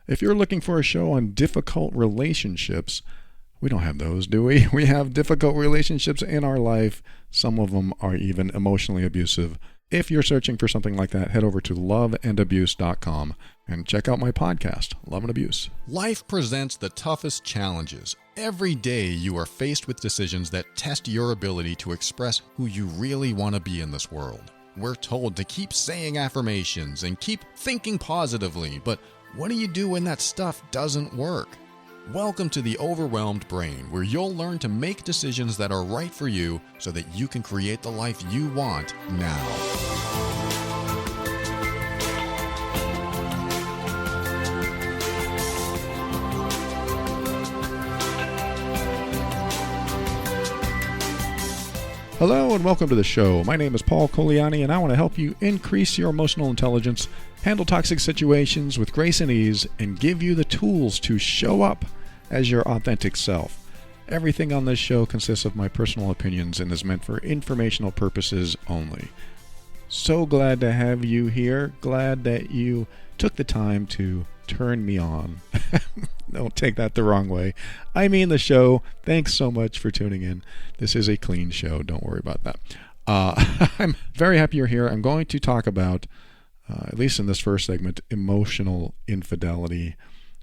If you're looking for a show on difficult relationships, we don't have those, do we? We have difficult relationships in our life. Some of them are even emotionally abusive. If you're searching for something like that, head over to loveandabuse.com and check out my podcast, Love and Abuse. Life presents the toughest challenges. Every day you are faced with decisions that test your ability to express who you really want to be in this world. We're told to keep saying affirmations and keep thinking positively, but what do you do when that stuff doesn't work? Welcome to the Overwhelmed Brain, where you'll learn to make decisions that are right for you so that you can create the life you want now. Hello and welcome to the show. My name is Paul Coliani and I want to help you increase your emotional intelligence, handle toxic situations with grace and ease, and give you the tools to show up as your authentic self. Everything on this show consists of my personal opinions and is meant for informational purposes only. So glad to have you here. Glad that you took the time to turn me on. Don't take that the wrong way. I mean the show. Thanks so much for tuning in. This is a clean show. Don't worry about that. I'm very happy you're here. I'm going to talk about, at least in this first segment, emotional infidelity,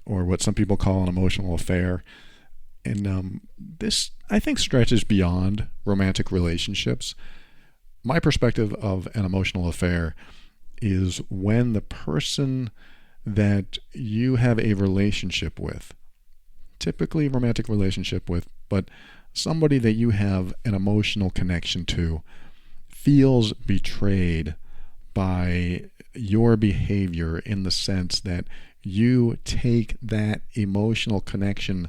or what some people call an emotional affair. And this, I think, stretches beyond romantic relationships. My perspective of an emotional affair is when the person that you have a relationship with, typically romantic relationship with, but somebody that you have an emotional connection to, feels betrayed by your behavior, in the sense that you take that emotional connection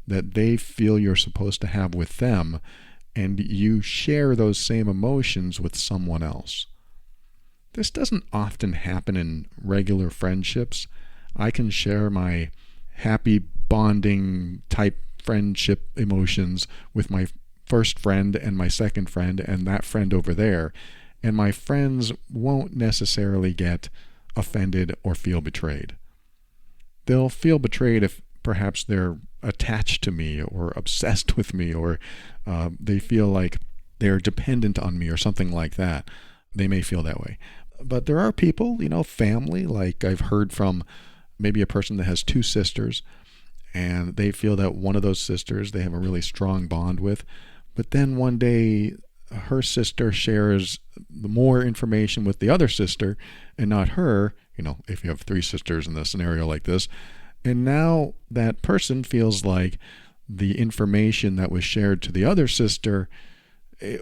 that they feel you're supposed to have with them and you share those same emotions with someone else. This doesn't often happen in regular friendships. I can share my happy bonding type friendship emotions with my first friend and my second friend and that friend over there, and my friends won't necessarily get offended or feel betrayed. They'll feel betrayed if perhaps they're attached to me or obsessed with me, or they feel like they're dependent on me or something like that. They may feel that way. But there are people, family, like I've heard from maybe a person that has two sisters, and they feel that one of those sisters they have a really strong bond with, but then one day her sister shares more information with the other sister and not her, if you have three sisters in a scenario like this, and now that person feels like the information that was shared to the other sister,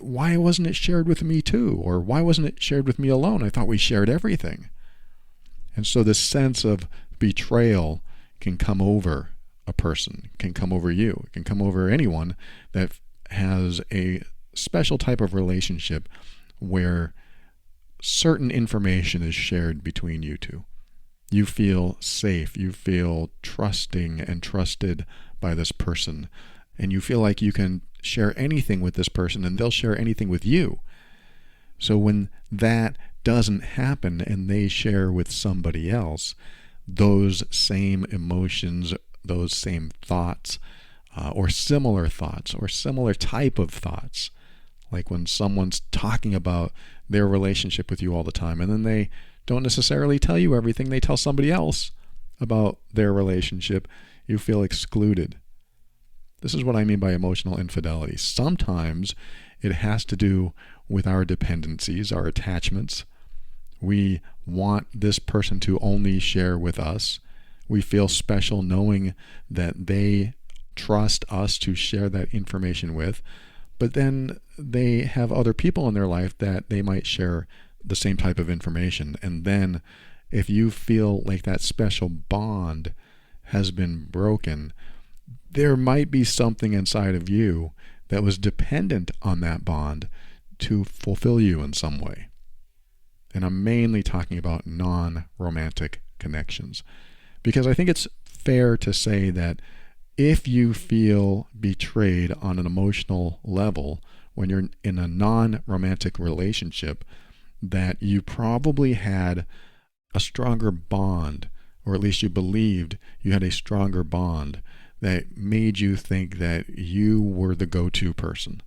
why wasn't it shared with me too? Or why wasn't it shared with me alone? I thought we shared everything. And so this sense of betrayal can come over a person, can come over you, it can come over anyone that has a special type of relationship where certain information is shared between you two. You feel safe, you feel trusting and trusted by this person, and you feel like you can share anything with this person and they'll share anything with you. So when that doesn't happen and they share with somebody else those same emotions, those same thoughts, or similar type of thoughts, like when someone's talking about their relationship with you all the time and then they don't necessarily tell you everything, they tell somebody else about their relationship, you feel excluded. This is what I mean by emotional infidelity. Sometimes it has to do with our dependencies, our attachments. We want this person to only share with us. We feel special knowing that they trust us to share that information with, but then they have other people in their life that they might share the same type of information. And then if you feel like that special bond has been broken, there might be something inside of you that was dependent on that bond to fulfill you in some way. And I'm mainly talking about non-romantic connections, because I think it's fair to say that if you feel betrayed on an emotional level when you're in a non-romantic relationship, that you probably had a stronger bond or at least you believed you had a stronger bond that made you think that you were the go-to person.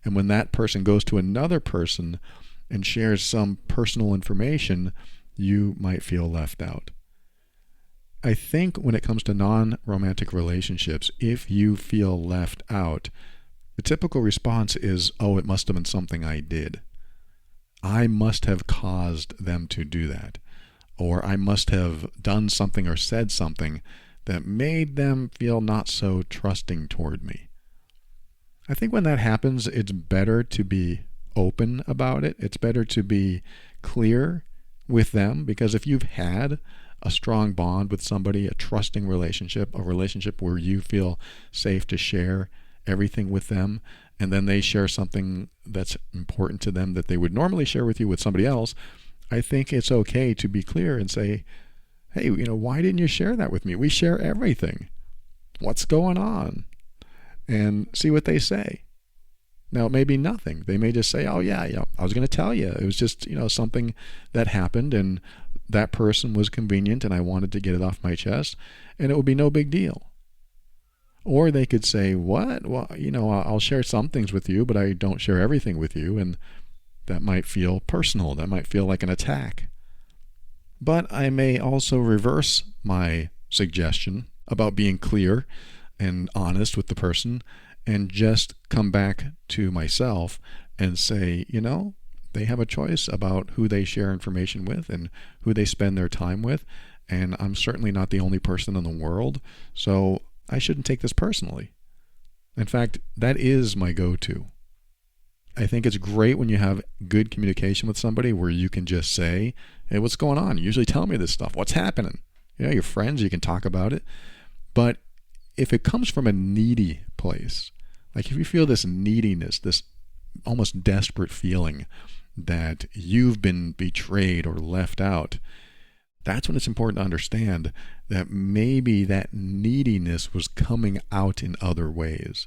And when that person goes to another person and shares some personal information, you might feel left out. I think when it comes to non-romantic relationships, if you feel left out, the typical response is, oh, it must have been something I did. I must have caused them to do that. Or I must have done something or said something that made them feel not so trusting toward me. I think when that happens, it's better to be open about it. It's better to be clear with them, because if you've had a strong bond with somebody, a trusting relationship, a relationship where you feel safe to share everything with them, and then they share something that's important to them that they would normally share with you with somebody else, I think it's okay to be clear and say, hey, why didn't you share that with me? We share everything. What's going on? And see what they say. Now, it may be nothing. They may just say, oh, yeah, I was going to tell you. It was just, something that happened, and that person was convenient, and I wanted to get it off my chest, and it would be no big deal. Or they could say, what? Well, I'll share some things with you, but I don't share everything with you, and that might feel personal. That might feel like an attack. But I may also reverse my suggestion about being clear and honest with the person and just come back to myself and say, they have a choice about who they share information with and who they spend their time with. And I'm certainly not the only person in the world, so I shouldn't take this personally. In fact, that is my go-to. I think it's great when you have good communication with somebody where you can just say, hey, what's going on? You usually tell me this stuff. What's happening? You're friends, you can talk about it. But if it comes from a needy place, like if you feel this neediness, this almost desperate feeling that you've been betrayed or left out, that's when it's important to understand that maybe that neediness was coming out in other ways.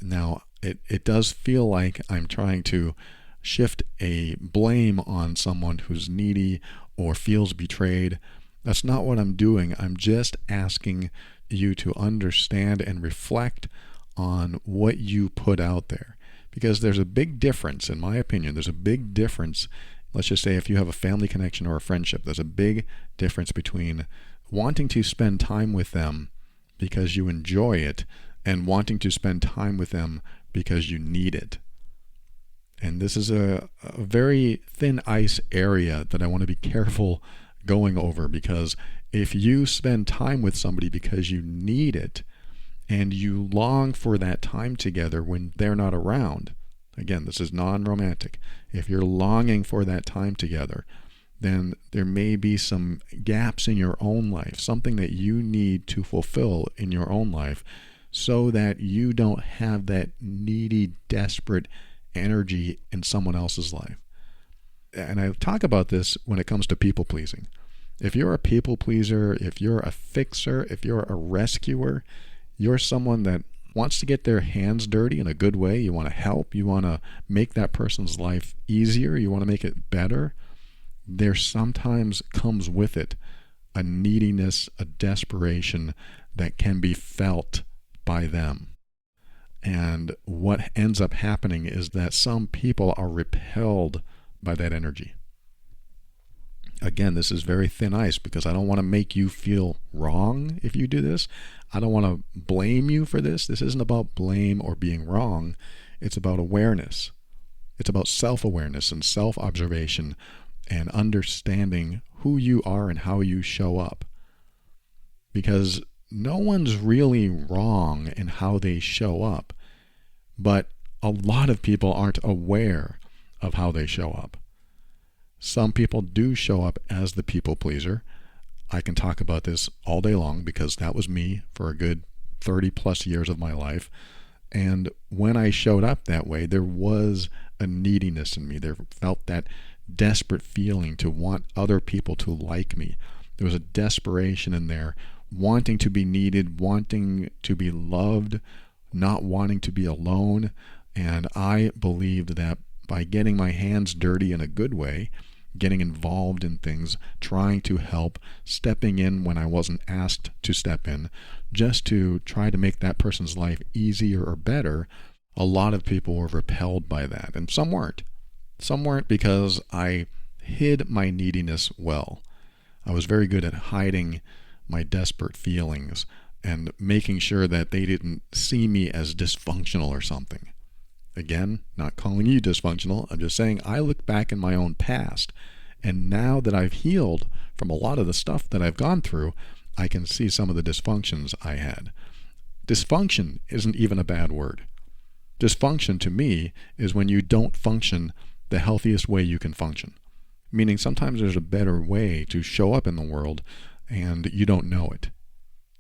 Now, it does feel like I'm trying to shift a blame on someone who's needy or feels betrayed. That's not what I'm doing. I'm just asking you to understand and reflect on what you put out there. Because there's a big difference, in my opinion, there's a big difference. Let's just say if you have a family connection or a friendship, there's a big difference between wanting to spend time with them because you enjoy it and wanting to spend time with them because you need it. And this is a very thin ice area that I want to be careful going over, because if you spend time with somebody because you need it and you long for that time together when they're not around, again, this is non-romantic. If you're longing for that time together, then there may be some gaps in your own life, something that you need to fulfill in your own life so that you don't have that needy, desperate energy in someone else's life. And I talk about this when it comes to people pleasing. If you're a people pleaser, if you're a fixer, if you're a rescuer, you're someone that wants to get their hands dirty in a good way. You want to help. You want to make that person's life easier. You want to make it better. There sometimes comes with it a neediness, a desperation that can be felt by them. And what ends up happening is that some people are repelled by that energy. Again, this is very thin ice because I don't want to make you feel wrong if you do this. I don't want to blame you for this. This isn't about blame or being wrong. It's about awareness. It's about self-awareness and self-observation and understanding who you are and how you show up. Because no one's really wrong in how they show up, but a lot of people aren't aware of how they show up. Some people do show up as the people pleaser. I can talk about this all day long because that was me for a good 30 plus years of my life. And when I showed up that way, there was a neediness in me. There felt that desperate feeling to want other people to like me. There was a desperation in there, wanting to be needed, wanting to be loved, not wanting to be alone. And I believed that by getting my hands dirty in a good way, getting involved in things, trying to help, stepping in when I wasn't asked to step in, just to try to make that person's life easier or better, a lot of people were repelled by that. And some weren't. Some weren't because I hid my neediness well. I was very good at hiding my desperate feelings and making sure that they didn't see me as dysfunctional or something. Again, not calling you dysfunctional. I'm just saying I look back in my own past, and now that I've healed from a lot of the stuff that I've gone through, I can see some of the dysfunctions I had. Dysfunction isn't even a bad word. Dysfunction to me is when you don't function the healthiest way you can function. Meaning sometimes there's a better way to show up in the world and you don't know it.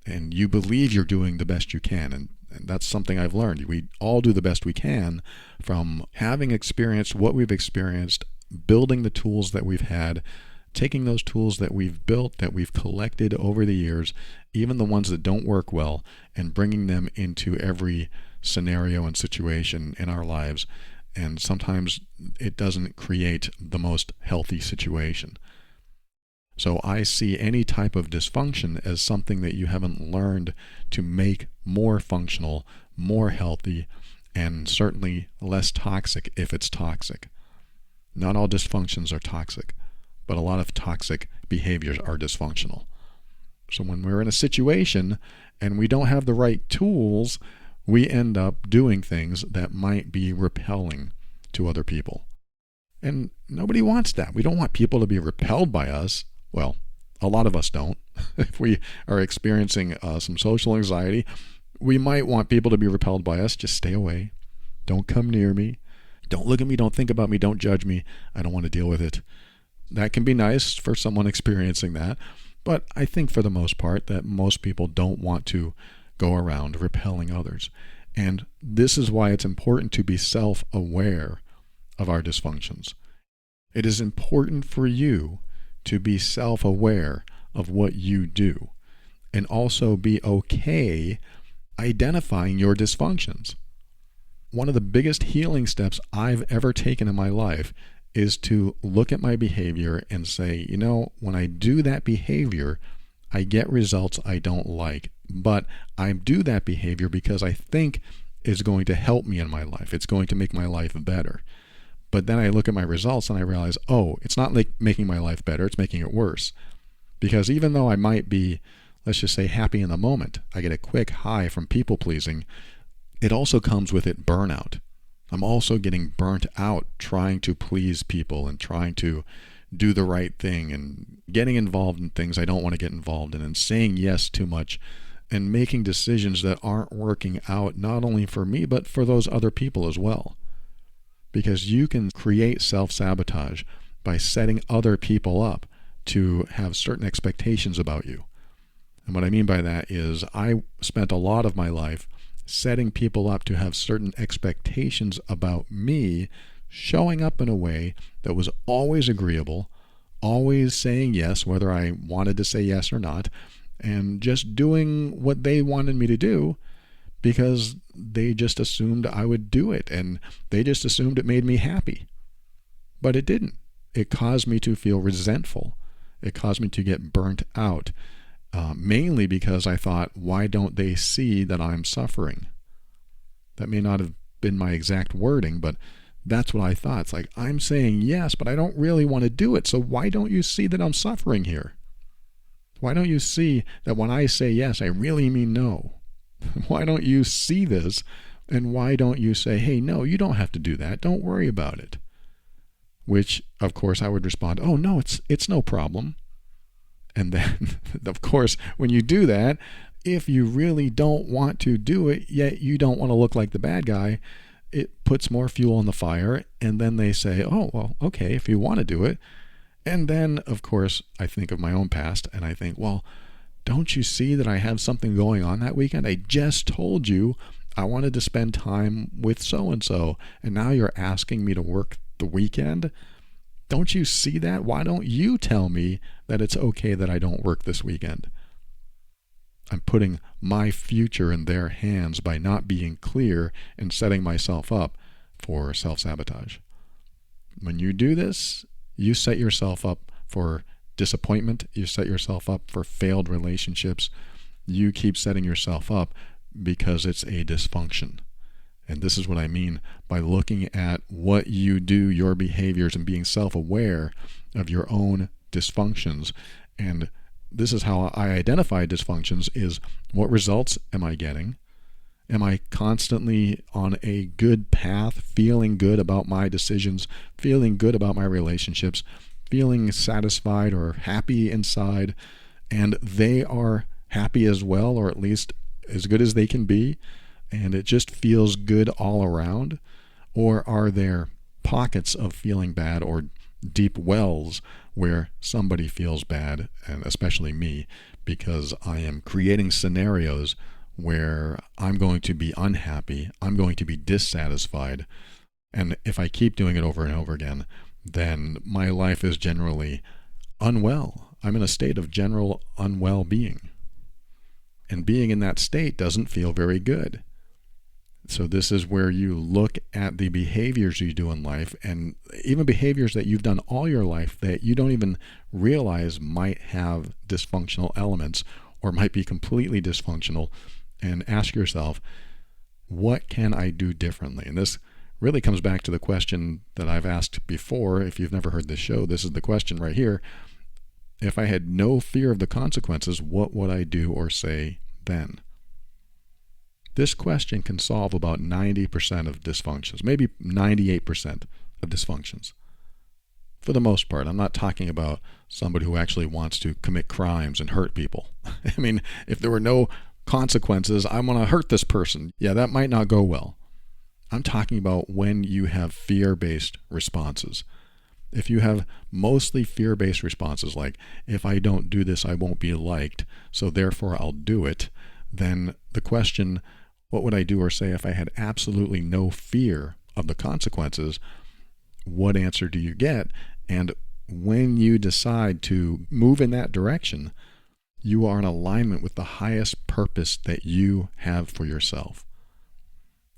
And you believe you're doing the best you can. And that's something I've learned. We all do the best we can from having experienced what we've experienced, building the tools that we've had, taking those tools that we've built, that we've collected over the years, even the ones that don't work well, and bringing them into every scenario and situation in our lives. And sometimes it doesn't create the most healthy situation. So I see any type of dysfunction as something that you haven't learned to make more functional, more healthy, and certainly less toxic if it's toxic. Not all dysfunctions are toxic, but a lot of toxic behaviors are dysfunctional. So when we're in a situation and we don't have the right tools, we end up doing things that might be repelling to other people. And nobody wants that. We don't want people to be repelled by us. Well, a lot of us don't. If we are experiencing some social anxiety, we might want people to be repelled by us. Just stay away. Don't come near me. Don't look at me. Don't think about me. Don't judge me. I don't want to deal with it. That can be nice for someone experiencing that. But I think for the most part that most people don't want to go around repelling others. And this is why it's important to be self-aware of our dysfunctions. It is important for you to be self-aware of what you do and also be okay identifying your dysfunctions. One of the biggest healing steps I've ever taken in my life is to look at my behavior and say, you know, when I do that behavior, I get results I don't like, but I do that behavior because I think it's going to help me in my life. It's going to make my life better. But then I look at my results and I realize, oh, it's not like making my life better, it's making it worse. Because even though I might be, let's just say, happy in the moment, I get a quick high from people pleasing, it also comes with it burnout. I'm also getting burnt out trying to please people and trying to do the right thing and getting involved in things I don't want to get involved in and saying yes too much and making decisions that aren't working out not only for me but for those other people as well. Because you can create self-sabotage by setting other people up to have certain expectations about you. And what I mean by that is I spent a lot of my life setting people up to have certain expectations about me, showing up in a way that was always agreeable, always saying yes, whether I wanted to say yes or not, and just doing what they wanted me to do because they just assumed I would do it and they just assumed it made me happy. But it didn't. It caused me to feel resentful. It caused me to get burnt out. Mainly because I thought, why don't they see that I'm suffering? That may not have been my exact wording, but that's what I thought. It's like, I'm saying yes, but I don't really want to do it. So why don't you see that I'm suffering here? Why don't you see that when I say yes, I really mean no? Why don't you see this? And why don't you say, hey, no, you don't have to do that. Don't worry about it. Which, of course, I would respond, oh, no, it's no problem. And then, of course, when you do that, if you really don't want to do it, yet you don't want to look like the bad guy, it puts more fuel on the fire. And then they say, oh, well, okay, if you want to do it. And then, of course, I think of my own past and I think, well, don't you see that I have something going on that weekend? I just told you I wanted to spend time with so-and-so, and now you're asking me to work the weekend? Don't you see that? Why don't you tell me that it's okay that I don't work this weekend? I'm putting my future in their hands by not being clear and setting myself up for self-sabotage. When you do this, you set yourself up for disappointment. You set yourself up for failed relationships. You keep setting yourself up because it's a dysfunction. And this is what I mean by looking at what you do, your behaviors, and being self-aware of your own dysfunctions. And this is how I identify dysfunctions: is what results am I getting? Am I constantly on a good path, feeling good about my decisions, feeling good about my relationships, feeling satisfied or happy inside, and they are happy as well, or at least as good as they can be, and it just feels good all around? Or are there pockets of feeling bad, or deep wells where somebody feels bad, and especially me, because I am creating scenarios where I'm going to be unhappy, I'm going to be dissatisfied, and if I keep doing it over and over again, then my life is generally unwell. I'm in a state of general unwell being. And being in that state doesn't feel very good. So this is where you look at the behaviors you do in life, and even behaviors that you've done all your life that you don't even realize might have dysfunctional elements or might be completely dysfunctional, and ask yourself, what can I do differently? And this really comes back to the question that I've asked before. If you've never heard this show, this is the question right here. If I had no fear of the consequences, what would I do or say then? This question can solve about 90% of dysfunctions, maybe 98% of dysfunctions. For the most part, I'm not talking about somebody who actually wants to commit crimes and hurt people. I mean, if there were no consequences, I'm going to hurt this person. Yeah, that might not go well. I'm talking about when you have fear-based responses. If you have mostly fear-based responses, like, if I don't do this, I won't be liked, so therefore I'll do it, then the question, what would I do or say if I had absolutely no fear of the consequences? What answer do you get? And when you decide to move in that direction, you are in alignment with the highest purpose that you have for yourself.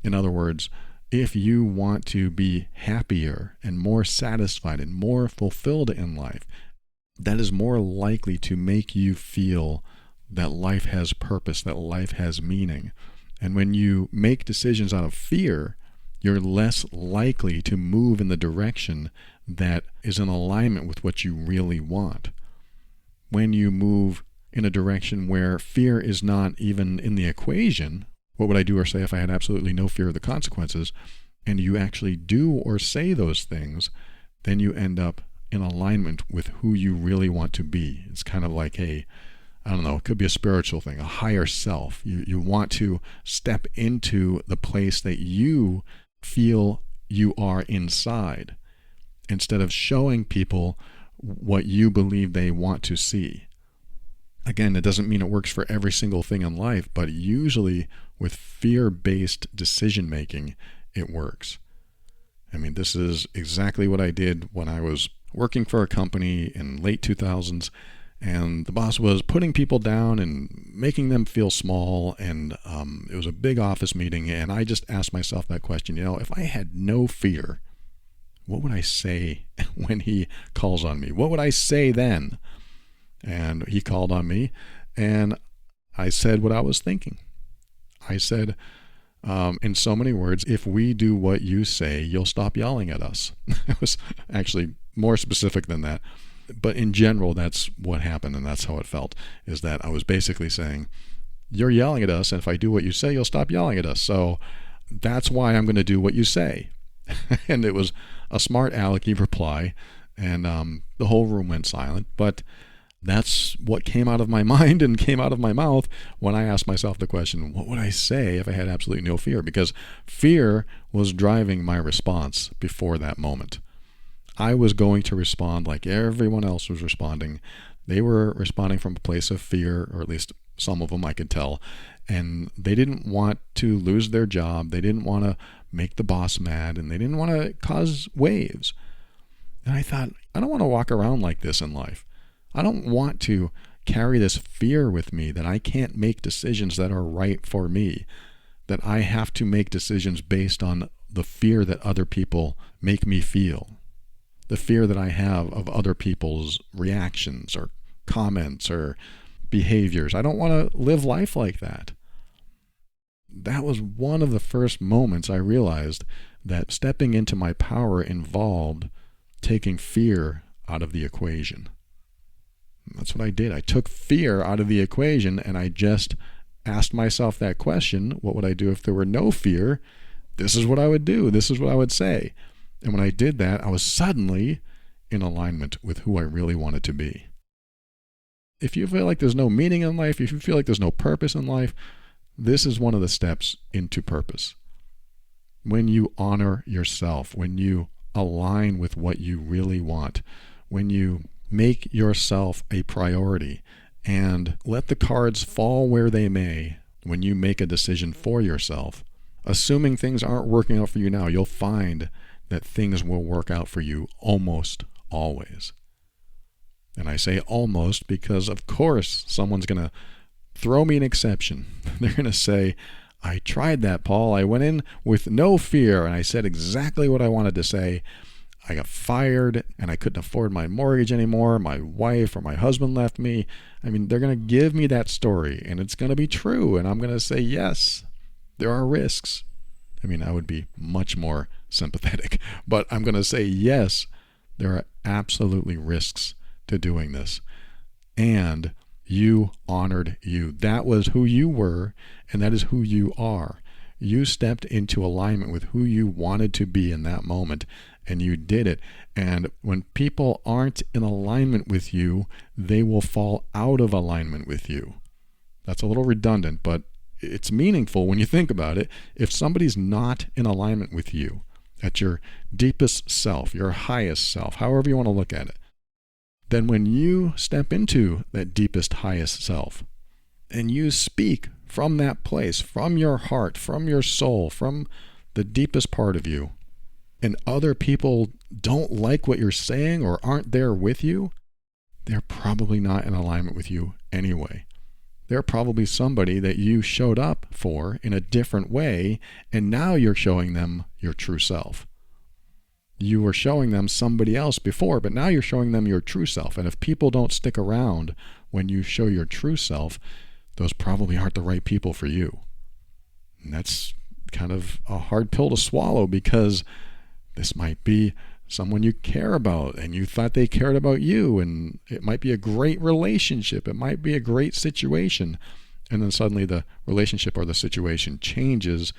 In other words, if you want to be happier and more satisfied and more fulfilled in life, that is more likely to make you feel that life has purpose, that life has meaning. And when you make decisions out of fear, you're less likely to move in the direction that is in alignment with what you really want. When you move in a direction where fear is not even in the equation, what would I do or say if I had absolutely no fear of the consequences, and you actually do or say those things, then you end up in alignment with who you really want to be. It's kind of like I don't know, it could be a spiritual thing, a higher self. You want to step into the place that you feel you are inside, instead of showing people what you believe they want to see. Again, it doesn't mean it works for every single thing in life, but usually with fear-based decision-making, it works. I mean, this is exactly what I did when I was working for a company in late 2000s, and the boss was putting people down and making them feel small, and it was a big office meeting, and I just asked myself that question, if I had no fear, what would I say when he calls on me? What would I say then? And he called on me, and I said what I was thinking. I said, in so many words, if we do what you say, you'll stop yelling at us. It was actually more specific than that. But in general, that's what happened, and that's how it felt, is that I was basically saying, you're yelling at us, and if I do what you say, you'll stop yelling at us. So that's why I'm going to do what you say. And it was a smart alecky reply, and the whole room went silent. But that's what came out of my mind and came out of my mouth when I asked myself the question, what would I say if I had absolutely no fear? Because fear was driving my response before that moment. I was going to respond like everyone else was responding. They were responding from a place of fear, or at least some of them I could tell, and they didn't want to lose their job. They didn't want to make the boss mad, and they didn't want to cause waves. And I thought, I don't want to walk around like this in life. I don't want to carry this fear with me that I can't make decisions that are right for me, that I have to make decisions based on the fear that other people make me feel. the fear that I have of other people's reactions or comments or behaviors. I don't want to live life like that. That was one of the first moments I realized that stepping into my power involved taking fear out of the equation. That's what I did. I took fear out of the equation, and I just asked myself that question: what would I do if there were no fear? This is what I would do. This is what I would say. And when I did that, I was suddenly in alignment with who I really wanted to be. If you feel like there's no meaning in life, if you feel like there's no purpose in life, this is one of the steps into purpose. When you honor yourself, when you align with what you really want, when you make yourself a priority and let the cards fall where they may, when you make a decision for yourself, assuming things aren't working out for you now, you'll find that things will work out for you almost always. And I say almost because, of course, someone's going to throw me an exception. They're going to say, I tried that, Paul. I went in with no fear, and I said exactly what I wanted to say. I got fired, and I couldn't afford my mortgage anymore. My wife or my husband left me. I mean, they're going to give me that story, and it's going to be true, and I'm going to say, yes, there are risks. I mean, I would be much more sympathetic, but I'm going to say, yes, there are absolutely risks to doing this. And you honored you. That was who you were, and that is who you are. You stepped into alignment with who you wanted to be in that moment, and you did it. And when people aren't in alignment with you, they will fall out of alignment with you. That's a little redundant, but it's meaningful when you think about it. If somebody's not in alignment with you at your deepest self, your highest self, however you want to look at it, then when you step into that deepest, highest self and you speak from that place, from your heart, from your soul, from the deepest part of you, and other people don't like what you're saying or aren't there with you, they're probably not in alignment with you anyway. They're probably somebody that you showed up for in a different way, and now you're showing them your true self. You were showing them somebody else before, but now you're showing them your true self. And if people don't stick around when you show your true self, those probably aren't the right people for you. And that's kind of a hard pill to swallow, because this might be someone you care about and you thought they cared about you, and it might be a great relationship. It might be a great situation. And then suddenly the relationship or the situation changes,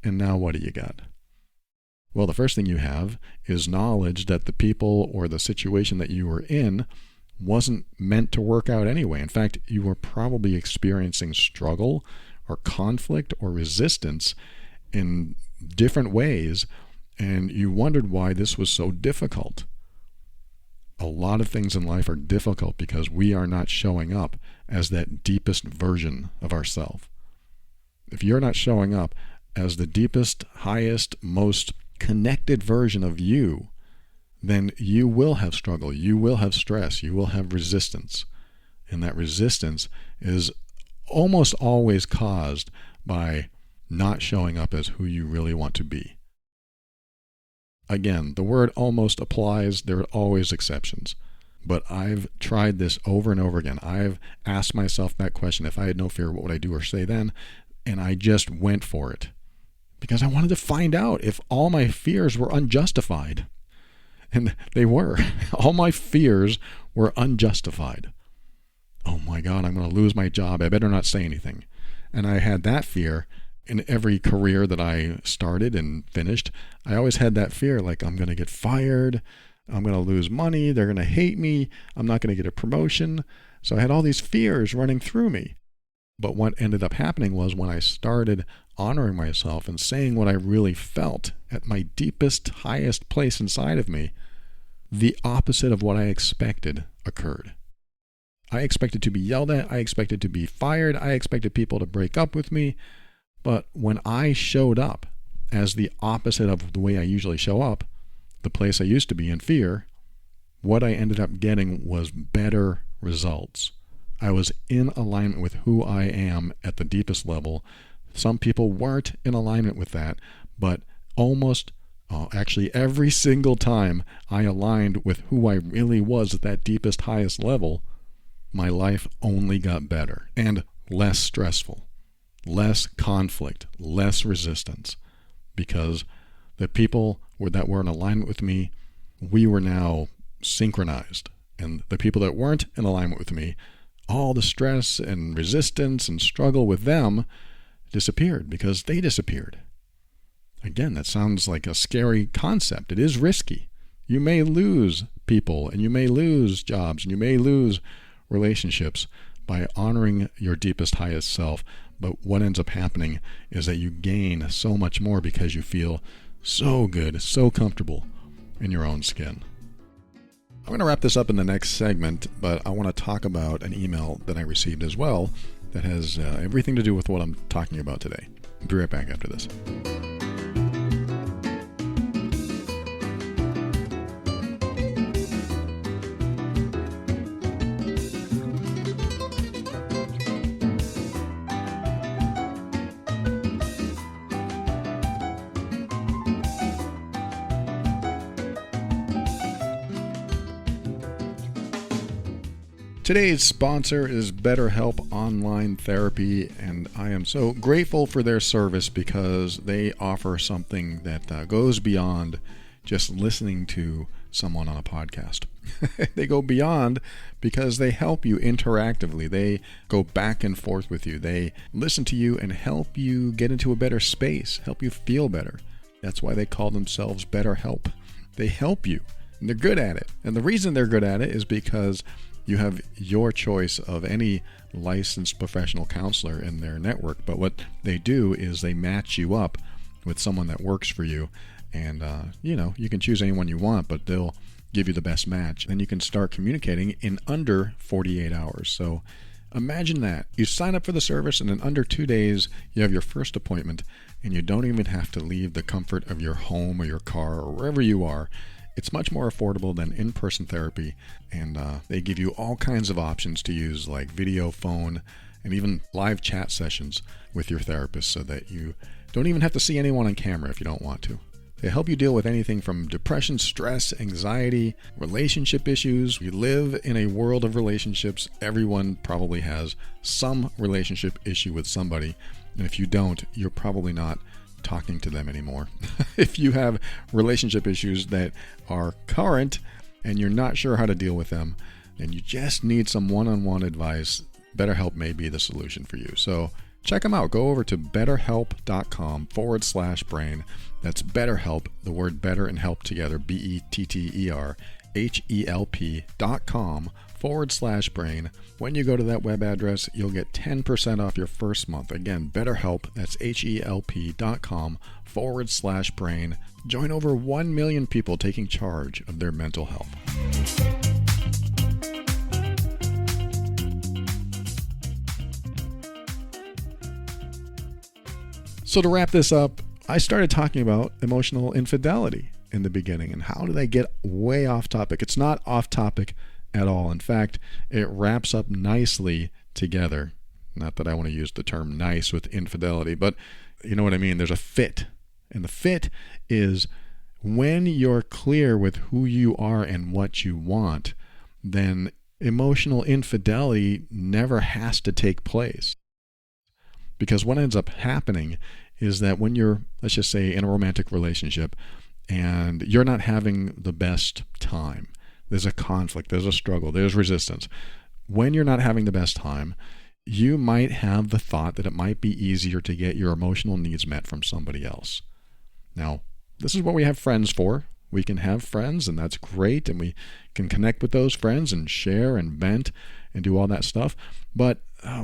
and now what do you got? Well, the first thing you have is knowledge that the people or the situation that you were in wasn't meant to work out anyway. In fact, you were probably experiencing struggle or conflict or resistance in different ways, and you wondered why this was so difficult. A lot of things in life are difficult because we are not showing up as that deepest version of ourselves. If you're not showing up as the deepest, highest, most connected version of you, then you will have struggle, you will have stress, you will have resistance. And that resistance is almost always caused by not showing up as who you really want to be. Again, the word almost applies. There are always exceptions. But I've tried this over and over again. I've asked myself that question: if I had no fear, what would I do or say then? And I just went for it, because I wanted to find out if all my fears were unjustified. And they were. All my fears were unjustified. Oh my God, I'm going to lose my job. I better not say anything. And I had that fear in every career that I started and finished. I always had that fear, like, I'm going to get fired. I'm going to lose money. They're going to hate me. I'm not going to get a promotion. So I had all these fears running through me. But what ended up happening was, when I started honoring myself and saying what I really felt at my deepest, highest place inside of me, the opposite of what I expected occurred. I expected to be yelled at. I expected to be fired. I expected people to break up with me. But when I showed up as the opposite of the way I usually show up, the place I used to be in fear, what I ended up getting was better results. I was in alignment with who I am at the deepest level. Some people weren't in alignment with that, but almost Actually, every single time I aligned with who I really was at that deepest, highest level, my life only got better and less stressful, less conflict, less resistance, because the people that were in alignment with me, we were now synchronized. And the people that weren't in alignment with me, all the stress and resistance and struggle with them disappeared because they disappeared. Again, that sounds like a scary concept. It is risky. You may lose people, and you may lose jobs, and you may lose relationships by honoring your deepest, highest self. But what ends up happening is that you gain so much more because you feel so good, so comfortable in your own skin. I'm going to wrap this up in the next segment, but I want to talk about an email that I received as well that has everything to do with what I'm talking about today. I'll be right back after this. Today's sponsor is BetterHelp Online Therapy, and I am so grateful for their service because they offer something that goes beyond just listening to someone on a podcast. They go beyond because they help you interactively. They go back and forth with you. They listen to you and help you get into a better space, help you feel better. That's why they call themselves BetterHelp. They help you, and they're good at it. And the reason they're good at it is because you have your choice of any licensed professional counselor in their network, but what they do is they match you up with someone that works for you, and you can choose anyone you want, but they'll give you the best match. Then you can start communicating in under 48 hours. So imagine that. You sign up for the service, and in under 2 days, you have your first appointment, and you don't even have to leave the comfort of your home or your car or wherever you are. It's much more affordable than in-person therapy, and they give you all kinds of options to use, like video, phone, and even live chat sessions with your therapist, so that you don't even have to see anyone on camera if you don't want to. They help you deal with anything from depression, stress, anxiety, relationship issues. You live in a world of relationships. Everyone probably has some relationship issue with somebody, and if you don't, you're probably not talking to them anymore. If you have relationship issues that are current and you're not sure how to deal with them, and you just need some one-on-one advice, BetterHelp may be the solution for you. So check them out. Go over to betterhelp.com/brain. That's BetterHelp, the word better and help together, BetterHelp.com/brain. When you go to that web address, you'll get 10% off your first month. Again, BetterHelp, that's HELP.com/brain. Join over 1 million people taking charge of their mental health. So to wrap this up, I started talking about emotional infidelity in the beginning, and how did I get way off topic? It's not off topic at all. In fact, it wraps up nicely together. Not that I want to use the term nice with infidelity, but you know what I mean. There's a fit, and the fit is when you're clear with who you are and what you want, then emotional infidelity never has to take place. Because what ends up happening is that when you're, let's just say, in a romantic relationship and you're not having the best time, there's a conflict, there's a struggle, there's resistance. When you're not having the best time, you might have the thought that it might be easier to get your emotional needs met from somebody else. Now, this is what we have friends for. We can have friends, and that's great, and we can connect with those friends and share and vent and do all that stuff. But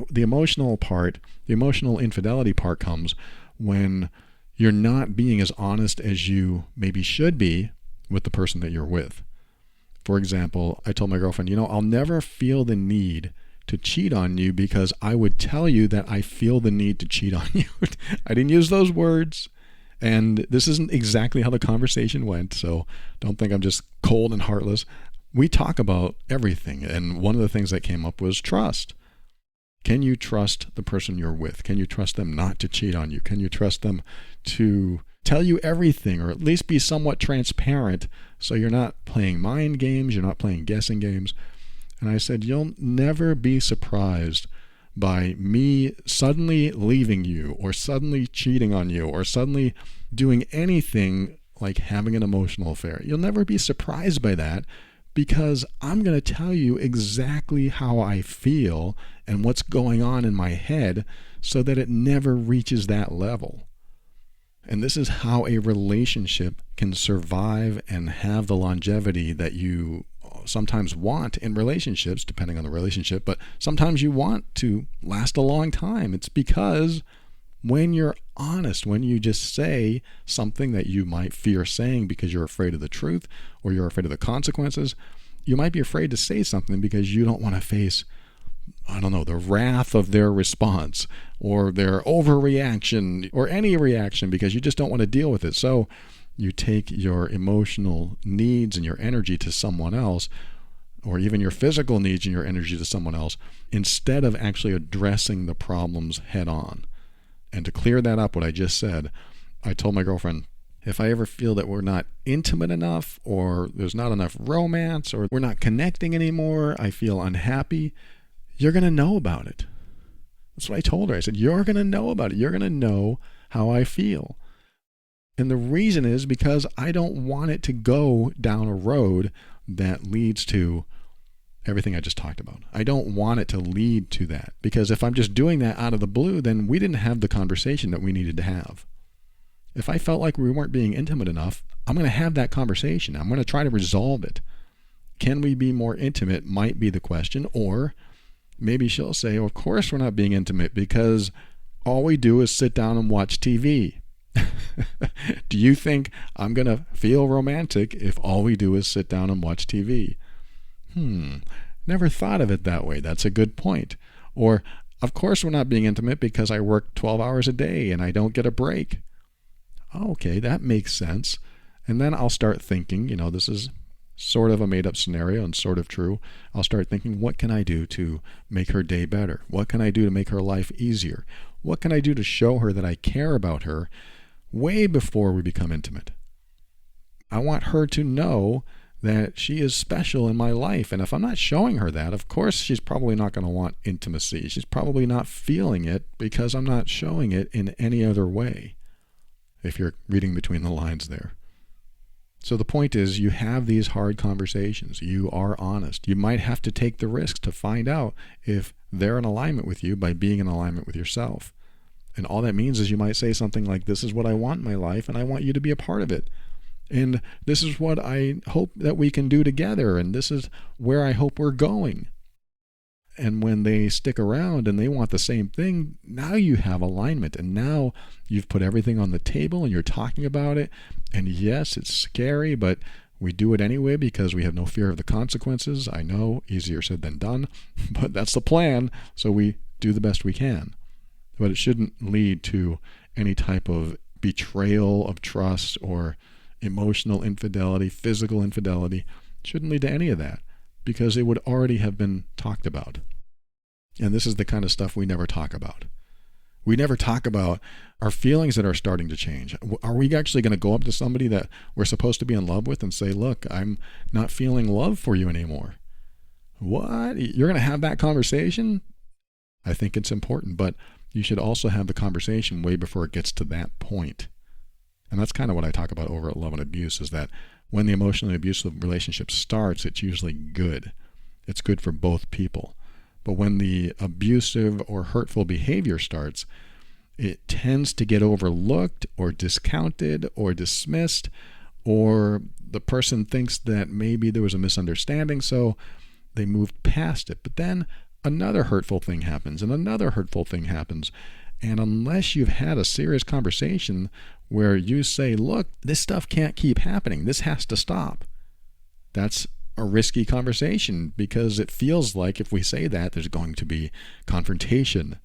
the emotional part, the emotional infidelity part, comes when you're not being as honest as you maybe should be with the person that you're with. For example, I told my girlfriend, I'll never feel the need to cheat on you because I would tell you that I feel the need to cheat on you. I didn't use those words, and this isn't exactly how the conversation went, so don't think I'm just cold and heartless. We talk about everything, and one of the things that came up was trust. Can you trust the person you're with? Can you trust them not to cheat on you? Can you trust them to tell you everything, or at least be somewhat transparent, so you're not playing mind games, you're not playing guessing games. And I said, you'll never be surprised by me suddenly leaving you, or suddenly cheating on you, or suddenly doing anything like having an emotional affair. You'll never be surprised by that, because I'm going to tell you exactly how I feel and what's going on in my head, so that it never reaches that level. And this is how a relationship can survive and have the longevity that you sometimes want in relationships, depending on the relationship, but sometimes you want to last a long time. It's because when you're honest, when you just say something that you might fear saying because you're afraid of the truth, or you're afraid of the consequences, you might be afraid to say something because you don't want to face, I don't know, the wrath of their response, or their overreaction, or any reaction, because you just don't want to deal with it. So you take your emotional needs and your energy to someone else, or even your physical needs and your energy to someone else, instead of actually addressing the problems head on. And to clear that up, what I just said, I told my girlfriend, if I ever feel that we're not intimate enough, or there's not enough romance, or we're not connecting anymore, I feel unhappy, you're going to know about it. That's what I told her. I said, you're going to know about it. You're going to know how I feel. And the reason is because I don't want it to go down a road that leads to everything I just talked about. I don't want it to lead to that, because if I'm just doing that out of the blue, then we didn't have the conversation that we needed to have. If I felt like we weren't being intimate enough, I'm going to have that conversation. I'm going to try to resolve it. Can we be more intimate might be the question, or maybe she'll say, of course we're not being intimate because all we do is sit down and watch TV. Do you think I'm going to feel romantic if all we do is sit down and watch TV? Never thought of it that way. That's a good point. Or, of course we're not being intimate because I work 12 hours a day and I don't get a break. Okay, that makes sense. And then I'll start thinking, this is sort of a made-up scenario and sort of true. I'll start thinking, what can I do to make her day better? What can I do to make her life easier? What can I do to show her that I care about her way before we become intimate? I want her to know that she is special in my life. And if I'm not showing her that, of course, she's probably not going to want intimacy. She's probably not feeling it because I'm not showing it in any other way, if you're reading between the lines there. So the point is, you have these hard conversations. You are honest. You might have to take the risk to find out if they're in alignment with you by being in alignment with yourself. And all that means is you might say something like, this is what I want in my life, and I want you to be a part of it. And this is what I hope that we can do together, and this is where I hope we're going. And when they stick around and they want the same thing, now you have alignment, and now you've put everything on the table and you're talking about it. And yes, it's scary, but we do it anyway because we have no fear of the consequences. I know, easier said than done, but that's the plan, so we do the best we can. But it shouldn't lead to any type of betrayal of trust or emotional infidelity, physical infidelity. It shouldn't lead to any of that, because it would already have been talked about. And this is the kind of stuff we never talk about. We never talk about our feelings that are starting to change. Are we actually going to go up to somebody that we're supposed to be in love with and say, look, I'm not feeling love for you anymore? What? You're going to have that conversation? I think it's important, but you should also have the conversation way before it gets to that point. And that's kind of what I talk about over at Love and Abuse, is that when the emotionally abusive relationship starts, it's usually good. It's good for both people. But when the abusive or hurtful behavior starts, it tends to get overlooked or discounted or dismissed, or the person thinks that maybe there was a misunderstanding, so they moved past it. But then another hurtful thing happens, and another hurtful thing happens. And unless you've had a serious conversation where you say, look, this stuff can't keep happening, this has to stop, that's a risky conversation, because it feels like if we say that, there's going to be confrontation.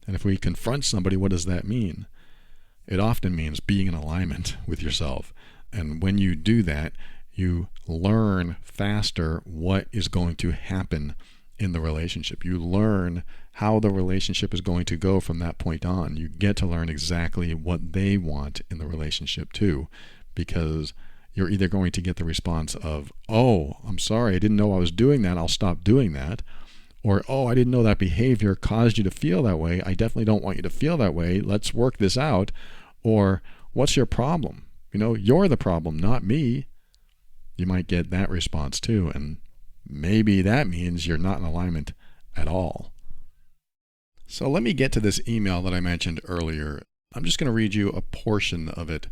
And if we confront somebody, what does that mean? It often means being in alignment with yourself. And when you do that, you learn faster what is going to happen in the relationship. You learn how the relationship is going to go from that point on. You get to learn exactly what they want in the relationship too, because you're either going to get the response of, oh, I'm sorry, I didn't know I was doing that, I'll stop doing that. Or, oh, I didn't know that behavior caused you to feel that way, I definitely don't want you to feel that way, let's work this out. Or, what's your problem? You're the problem, not me. You might get that response too, and maybe that means you're not in alignment at all. So let me get to this email that I mentioned earlier. I'm just going to read you a portion of it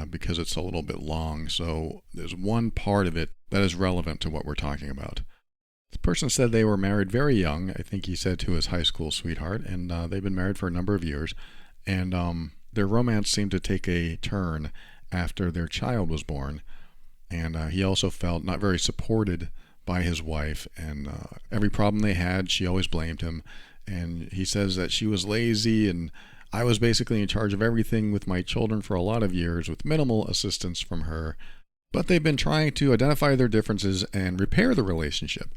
because it's a little bit long. So there's one part of it that is relevant to what we're talking about. The person said they were married very young. I think he said to his high school sweetheart, and they've been married for a number of years. And their romance seemed to take a turn after their child was born. And he also felt not very supported by his wife. And every problem they had, she always blamed him. And he says that she was lazy, and I was basically in charge of everything with my children for a lot of years with minimal assistance from her. But they've been trying to identify their differences and repair the relationship.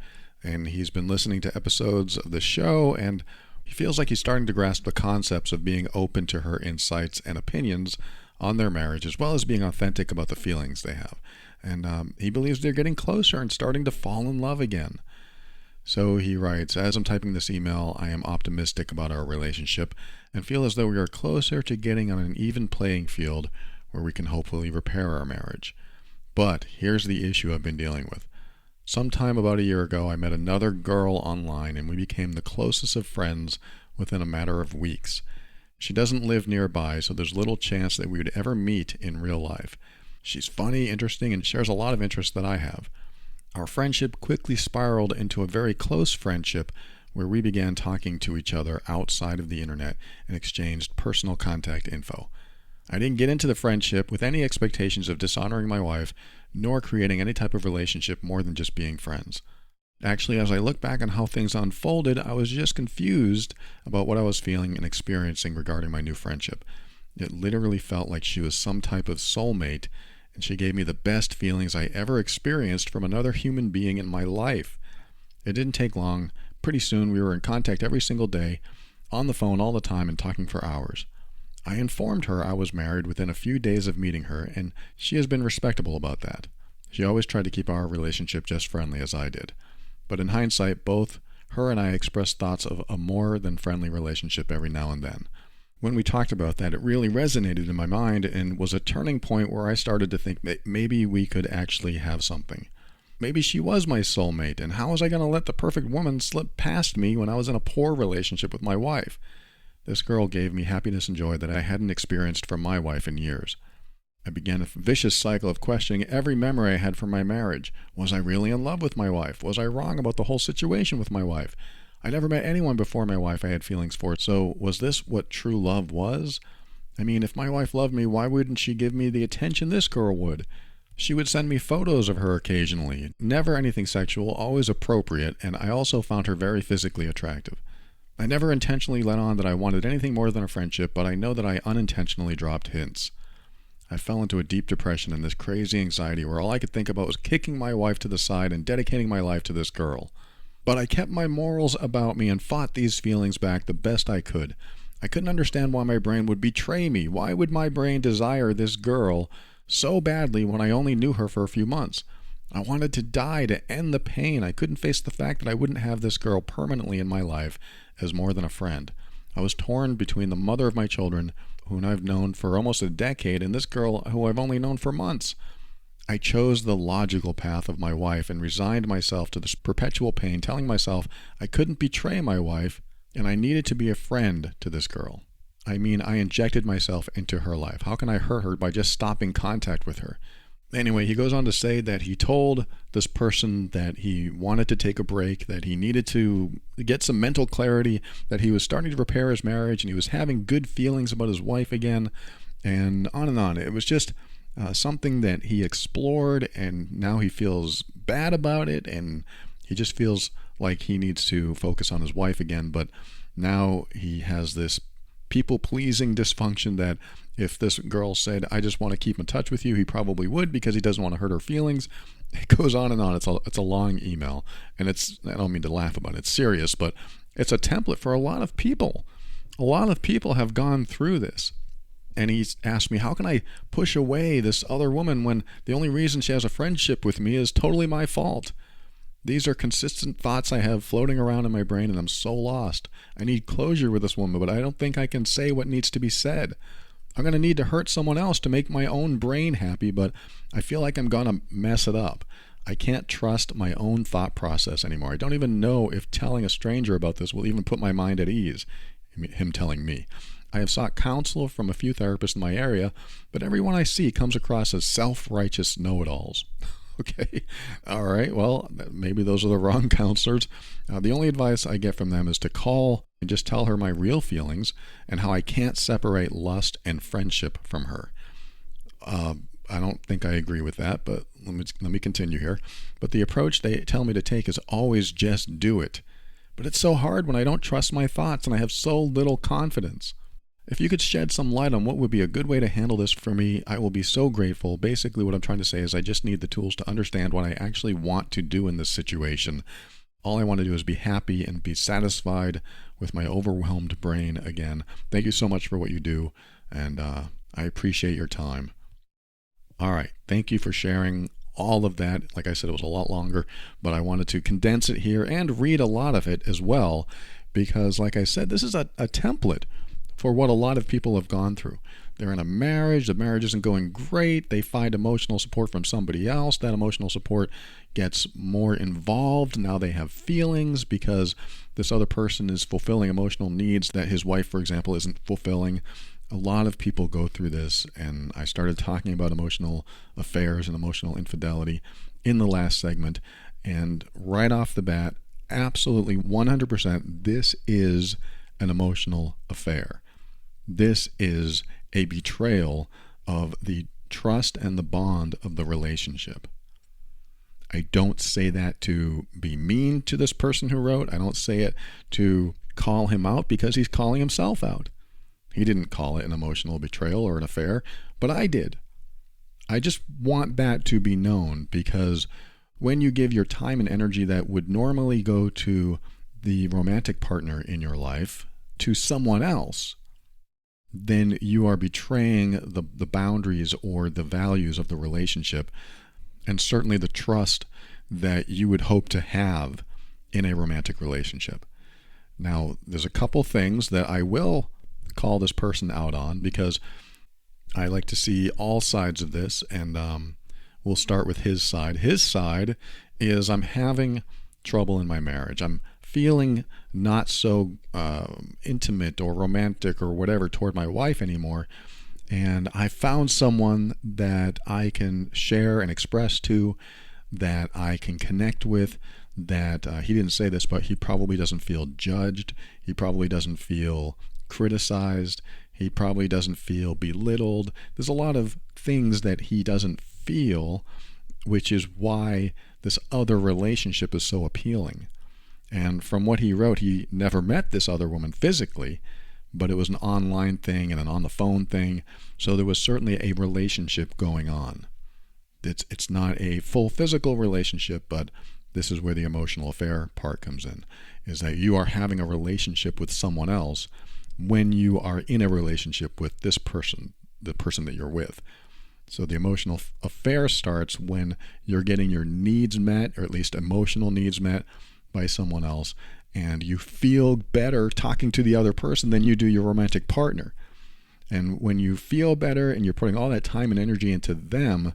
And he's been listening to episodes of the show, and he feels like he's starting to grasp the concepts of being open to her insights and opinions on their marriage, as well as being authentic about the feelings they have. And he believes they're getting closer and starting to fall in love again. So he writes, as I'm typing this email, I am optimistic about our relationship and feel as though we are closer to getting on an even playing field where we can hopefully repair our marriage. But here's the issue I've been dealing with. Sometime about a year ago, I met another girl online and we became the closest of friends within a matter of weeks. She doesn't live nearby, so there's little chance that we would ever meet in real life. She's funny, interesting, and shares a lot of interests that I have. Our friendship quickly spiraled into a very close friendship where we began talking to each other outside of the internet and exchanged personal contact info. I didn't get into the friendship with any expectations of dishonoring my wife, nor creating any type of relationship more than just being friends. Actually, as I look back on how things unfolded, I was just confused about what I was feeling and experiencing regarding my new friendship. It literally felt like she was some type of soulmate, and she gave me the best feelings I ever experienced from another human being in my life. It didn't take long. Pretty soon we were in contact every single day, on the phone all the time, and talking for hours. I informed her I was married within a few days of meeting her, and she has been respectable about that. She always tried to keep our relationship just friendly as I did. But in hindsight, both her and I expressed thoughts of a more than friendly relationship every now and then. When we talked about that, it really resonated in my mind and was a turning point where I started to think maybe we could actually have something. Maybe she was my soulmate, and how was I going to let the perfect woman slip past me when I was in a poor relationship with my wife? This girl gave me happiness and joy that I hadn't experienced from my wife in years. I began a vicious cycle of questioning every memory I had from my marriage. Was I really in love with my wife? Was I wrong about the whole situation with my wife? I never met anyone before my wife I had feelings for, so was this what true love was? I mean, if my wife loved me, why wouldn't she give me the attention this girl would? She would send me photos of her occasionally, never anything sexual, always appropriate, and I also found her very physically attractive. I never intentionally let on that I wanted anything more than a friendship, but I know that I unintentionally dropped hints. I fell into a deep depression and this crazy anxiety where all I could think about was kicking my wife to the side and dedicating my life to this girl. But I kept my morals about me and fought these feelings back the best I could. I couldn't understand why my brain would betray me. Why would my brain desire this girl so badly when I only knew her for a few months? I wanted to die to end the pain. I couldn't face the fact that I wouldn't have this girl permanently in my life as more than a friend. I was torn between the mother of my children, whom I've known for almost a decade, and this girl who I've only known for months. I chose the logical path of my wife and resigned myself to this perpetual pain, telling myself I couldn't betray my wife and I needed to be a friend to this girl. I mean, I injected myself into her life. How can I hurt her by just stopping contact with her? Anyway, he goes on to say that he told this person that he wanted to take a break, that he needed to get some mental clarity, that he was starting to repair his marriage and he was having good feelings about his wife again, and on and on. It was just something that he explored, and now he feels bad about it, and he just feels like he needs to focus on his wife again. But now he has this people-pleasing dysfunction that if this girl said, I just want to keep in touch with you, he probably would because he doesn't want to hurt her feelings. It goes on and on. It's a long email, and I don't mean to laugh about it. It's serious, but It's a template for a lot of people. A lot of people have gone through this. And he's asked me, how can I push away this other woman when the only reason she has a friendship with me is totally my fault? These are consistent thoughts I have floating around in my brain, and I'm so lost. I need closure with this woman, but I don't think I can say what needs to be said. I'm going to need to hurt someone else to make my own brain happy, but I feel like I'm going to mess it up. I can't trust my own thought process anymore. I don't even know if telling a stranger about this will even put my mind at ease, him telling me. I have sought counsel from a few therapists in my area, but everyone I see comes across as self-righteous know-it-alls. Okay, all right, well, maybe those are the wrong counselors. The only advice I get from them is to call and just tell her my real feelings and how I can't separate lust and friendship from her. I don't think I agree with that, but let me continue here. But the approach they tell me to take is always just do it. But it's so hard when I don't trust my thoughts and I have so little confidence. If you could shed some light on what would be a good way to handle this for me, I will be so grateful. Basically, what I'm trying to say is I just need the tools to understand what I actually want to do in this situation. All I want to do is be happy and be satisfied with my overwhelmed brain again. Thank you so much for what you do, and I appreciate your time. All right, thank you for sharing all of that. Like I said, it was a lot longer, but I wanted to condense it here and read a lot of it as well, because like I said, this is a template for what a lot of people have gone through. They're in a marriage, the marriage isn't going great, they find emotional support from somebody else, that emotional support gets more involved, now they have feelings because this other person is fulfilling emotional needs that his wife, for example, isn't fulfilling. A lot of people go through this, and I started talking about emotional affairs and emotional infidelity in the last segment, and right off the bat, absolutely 100%, this is an emotional affair. This is a betrayal of the trust and the bond of the relationship. I don't say that to be mean to this person who wrote. I don't say it to call him out because he's calling himself out. He didn't call it an emotional betrayal or an affair, but I did. I just want that to be known, because when you give your time and energy that would normally go to the romantic partner in your life to someone else, then you are betraying the boundaries or the values of the relationship, and certainly the trust that you would hope to have in a romantic relationship. Now, there's a couple things that I will call this person out on, because I like to see all sides of this, and we'll start with his side. His side is, I'm having trouble in my marriage. I'm feeling not so intimate or romantic or whatever toward my wife anymore, and I found someone that I can share and express to, that I can connect with, that he didn't say this, but he probably doesn't feel judged, he probably doesn't feel criticized, he probably doesn't feel belittled. There's a lot of things that he doesn't feel, which is why this other relationship is so appealing. And from what he wrote, he never met this other woman physically, but it was an online thing and an on the phone thing. So there was certainly a relationship going on. It's not a full physical relationship, but this is where the emotional affair part comes in, is that you are having a relationship with someone else when you are in a relationship with this person, the person that you're with. So the emotional affair starts when you're getting your needs met, or at least emotional needs met, by someone else, and you feel better talking to the other person than you do your romantic partner. And when you feel better and you're putting all that time and energy into them,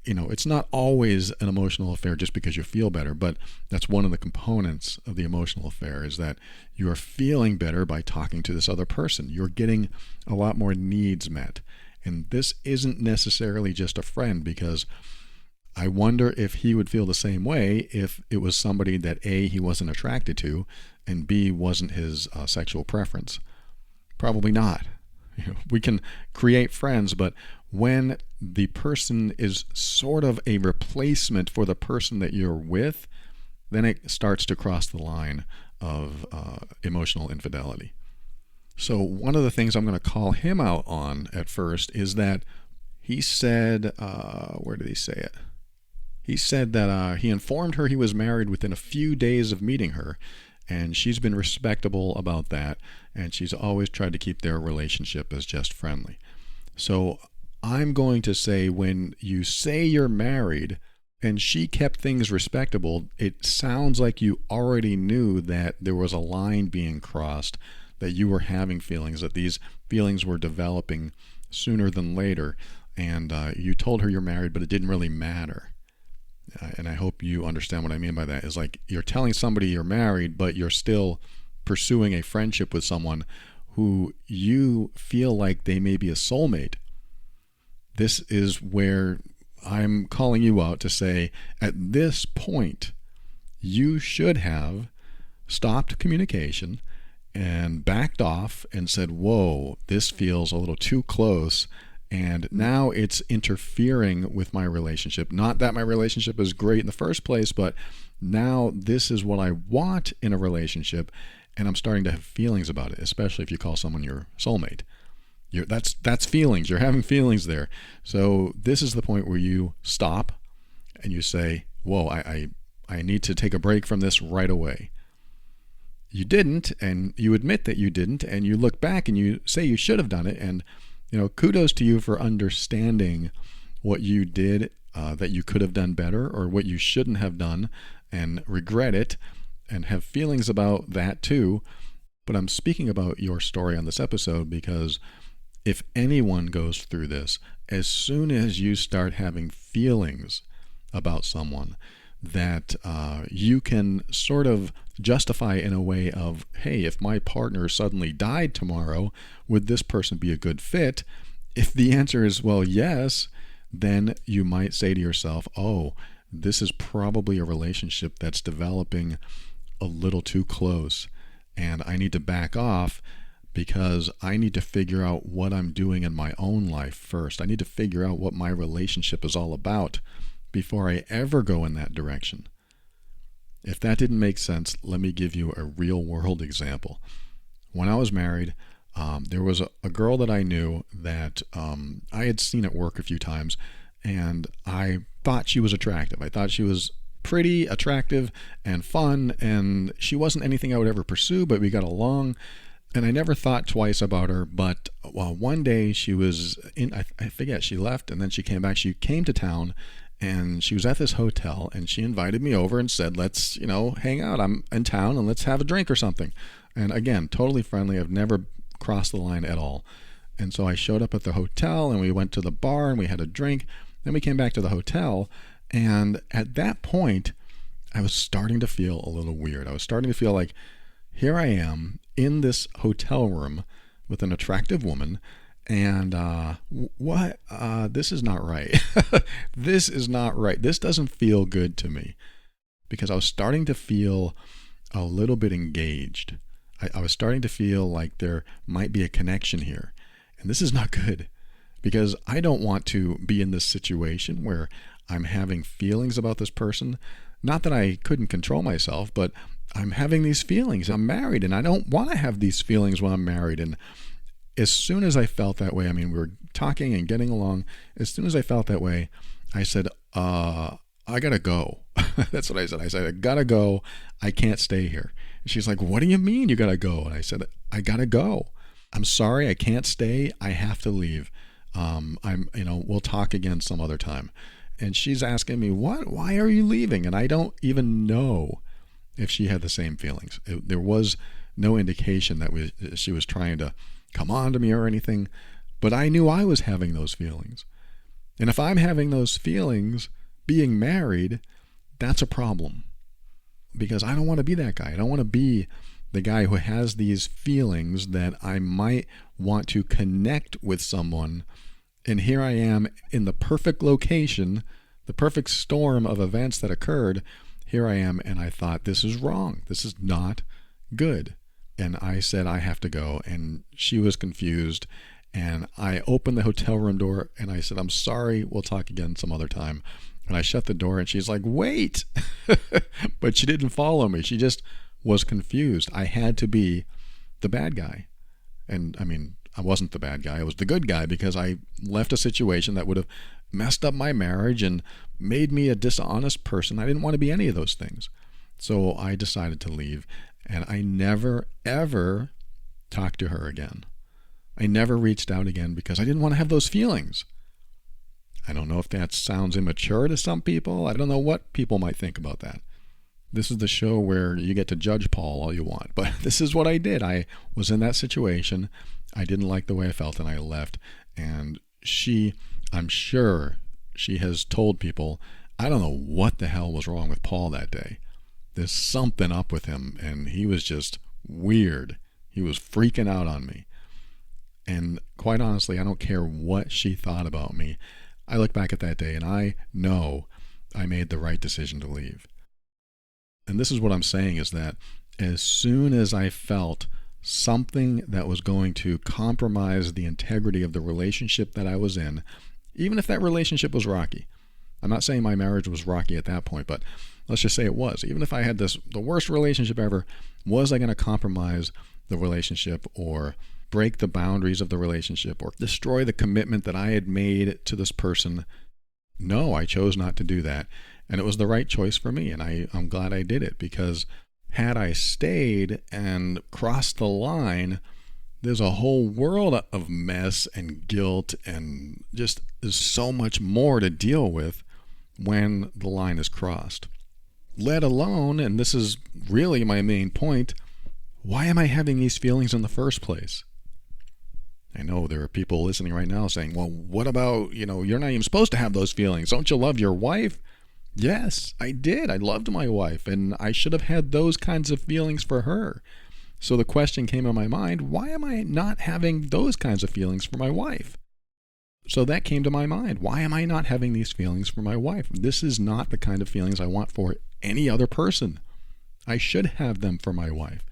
it's not always an emotional affair just because you feel better, but that's one of the components of the emotional affair, is that you are feeling better by talking to this other person. You're getting a lot more needs met. And this isn't necessarily just a friend, because I wonder if he would feel the same way if it was somebody that A, he wasn't attracted to, and B, wasn't his sexual preference. Probably not. We can create friends, but when the person is sort of a replacement for the person that you're with, then it starts to cross the line of emotional infidelity. So one of the things I'm going to call him out on at first is that he said, where did he say it? He said that he informed her he was married within a few days of meeting her, And she's been respectable about that, and she's always tried to keep their relationship as just friendly. So I'm going to say, when you say you're married and she kept things respectable, it sounds like you already knew that there was a line being crossed, that you were having feelings, that these feelings were developing sooner than later. And you told her you're married, but it didn't really matter. And I hope you understand what I mean by that. Is like you're telling somebody you're married, but you're still pursuing a friendship with someone who you feel like they may be a soulmate. This is where I'm calling you out to say, at this point, you should have stopped communication and backed off and said, whoa, this feels a little too close. And now it's interfering with my relationship. Not that my relationship is great in the first place, but now this is what I want in a relationship, and I'm starting to have feelings about it, especially if you call someone your soulmate. That's feelings. You're having feelings there. So this is the point where you stop and you say, whoa, I need to take a break from this right away. You didn't, and you admit that you didn't, and you look back and you say you should have done it, and kudos to you for understanding what you did, that you could have done better, or what you shouldn't have done, and regret it and have feelings about that too. But I'm speaking about your story on this episode because if anyone goes through this, as soon as you start having feelings about someone that you can sort of justify in a way of, hey, if my partner suddenly died tomorrow, would this person be a good fit? If the answer is, well, yes, then you might say to yourself, oh, this is probably a relationship that's developing a little too close, and I need to back off because I need to figure out what I'm doing in my own life first. I need to figure out what my relationship is all about before I ever go in that direction. If that didn't make sense, let me give you a real world example. When I was married, there was a girl that I knew that I had seen at work a few times, and I thought she was attractive. I thought she was pretty attractive and fun, and she wasn't anything I would ever pursue, but we got along, and I never thought twice about her. But one day she was in, I forget, she left and then she came back. She came to town, and she was at this hotel, and she invited me over and said, let's, hang out. I'm in town and let's have a drink or something. And again, totally friendly. I've never crossed the line at all. And so I showed up at the hotel, and we went to the bar and we had a drink. Then we came back to the hotel, and at that point, I was starting to feel a little weird. I was starting to feel like, here I am in this hotel room with an attractive woman, and this is not right. This is not right. This doesn't feel good to me, because I was starting to feel a little bit engaged. I was starting to feel like there might be a connection here, and this is not good, because I don't want to be in this situation where I'm having feelings about this person. Not that I couldn't control myself, but I'm having these feelings. I'm married, and I don't want to have these feelings when I'm married. And as soon as I felt that way, we were talking and getting along. As soon as I felt that way, I said, I gotta go. That's what I said. I said, I gotta go. I can't stay here. And she's like, what do you mean you gotta go? And I said, I gotta go. I'm sorry, I can't stay. I have to leave. We'll talk again some other time. And she's asking me, what? Why are you leaving? And I don't even know if she had the same feelings. There was no indication that she was trying to come on to me or anything, but I knew I was having those feelings. And if I'm having those feelings being married, that's a problem, because I don't want to be that guy. I don't want to be the guy who has these feelings that I might want to connect with someone, and here I am in the perfect location, the perfect storm of events that occurred. Here I am, and I thought, this is wrong. This is not good. And I said, I have to go. And she was confused. And I opened the hotel room door, and I said, I'm sorry, we'll talk again some other time. And I shut the door, and she's like, wait. But she didn't follow me. She just was confused. I had to be the bad guy. And I wasn't the bad guy. I was the good guy, because I left a situation that would have messed up my marriage and made me a dishonest person. I didn't want to be any of those things. So I decided to leave. And I never, ever talked to her again. I never reached out again because I didn't want to have those feelings. I don't know if that sounds immature to some people. I don't know what people might think about that. This is the show where you get to judge Paul all you want, but this is what I did. I was in that situation. I didn't like the way I felt, and I left. And I'm sure she has told people, I don't know what the hell was wrong with Paul that day. There's something up with him, and he was just weird. He was freaking out on me. And quite honestly, I don't care what she thought about me. I look back at that day, and I know I made the right decision to leave. And this is what I'm saying, is that as soon as I felt something that was going to compromise the integrity of the relationship that I was in, even if that relationship was rocky. I'm not saying my marriage was rocky at that point, but let's just say it was. Even if I had the worst relationship ever, was I going to compromise the relationship or break the boundaries of the relationship or destroy the commitment that I had made to this person? No, I chose not to do that. And it was the right choice for me. And I'm glad I did it, because had I stayed and crossed the line, there's a whole world of mess and guilt, and just there's so much more to deal with when the line is crossed. Let alone, and this is really my main point, why am I having these feelings in the first place? I know there are people listening right now saying, well, what about, you're not even supposed to have those feelings. Don't you love your wife? Yes, I did. I loved my wife, and I should have had those kinds of feelings for her. So the question came in my mind, why am I not having those kinds of feelings for my wife? So that came to my mind. Why am I not having these feelings for my wife? This is not the kind of feelings I want for any other person. I should have them for my wife.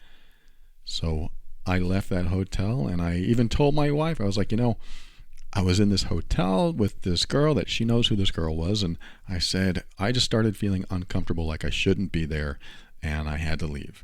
So I left that hotel, and I even told my wife, I was like, I was in this hotel with this girl that she knows who this girl was, and I said, I just started feeling uncomfortable, like I shouldn't be there, and I had to leave.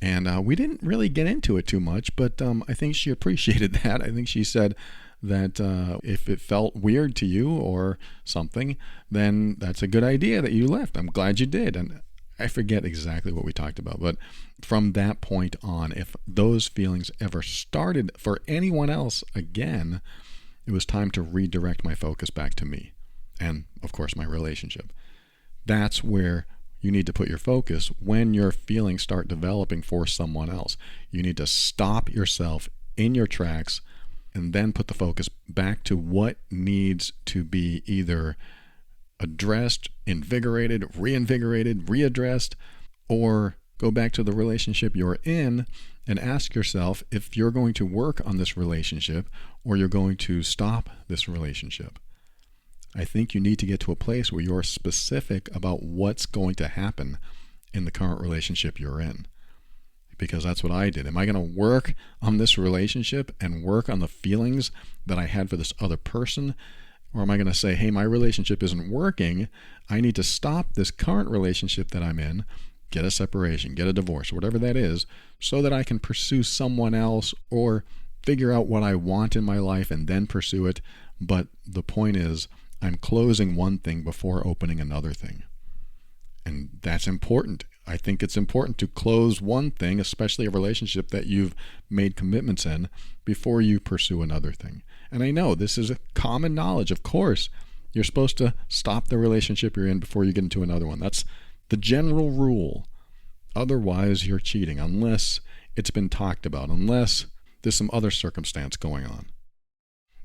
And we didn't really get into it too much, but I think she appreciated that. I think she said that if it felt weird to you or something, then that's a good idea that you left. I'm glad you did. And I forget exactly what we talked about, but from that point on, if those feelings ever started for anyone else again, it was time to redirect my focus back to me and, of course, my relationship. That's where you need to put your focus when your feelings start developing for someone else. You need to stop yourself in your tracks and then put the focus back to what needs to be either addressed, invigorated, reinvigorated, readdressed, or go back to the relationship you're in and ask yourself if you're going to work on this relationship or you're going to stop this relationship. I think you need to get to a place where you're specific about what's going to happen in the current relationship you're in. Because that's what I did. Am I going to work on this relationship and work on the feelings that I had for this other person? Or am I going to say, hey, my relationship isn't working. I need to stop this current relationship that I'm in, get a separation, get a divorce, whatever that is, so that I can pursue someone else or figure out what I want in my life and then pursue it. But the point is, I'm closing one thing before opening another thing. And that's important. I think it's important to close one thing, especially a relationship that you've made commitments in, before you pursue another thing. And I know this is a common knowledge. Of course, you're supposed to stop the relationship you're in before you get into another one. That's the general rule. Otherwise, you're cheating, unless it's been talked about, unless there's some other circumstance going on.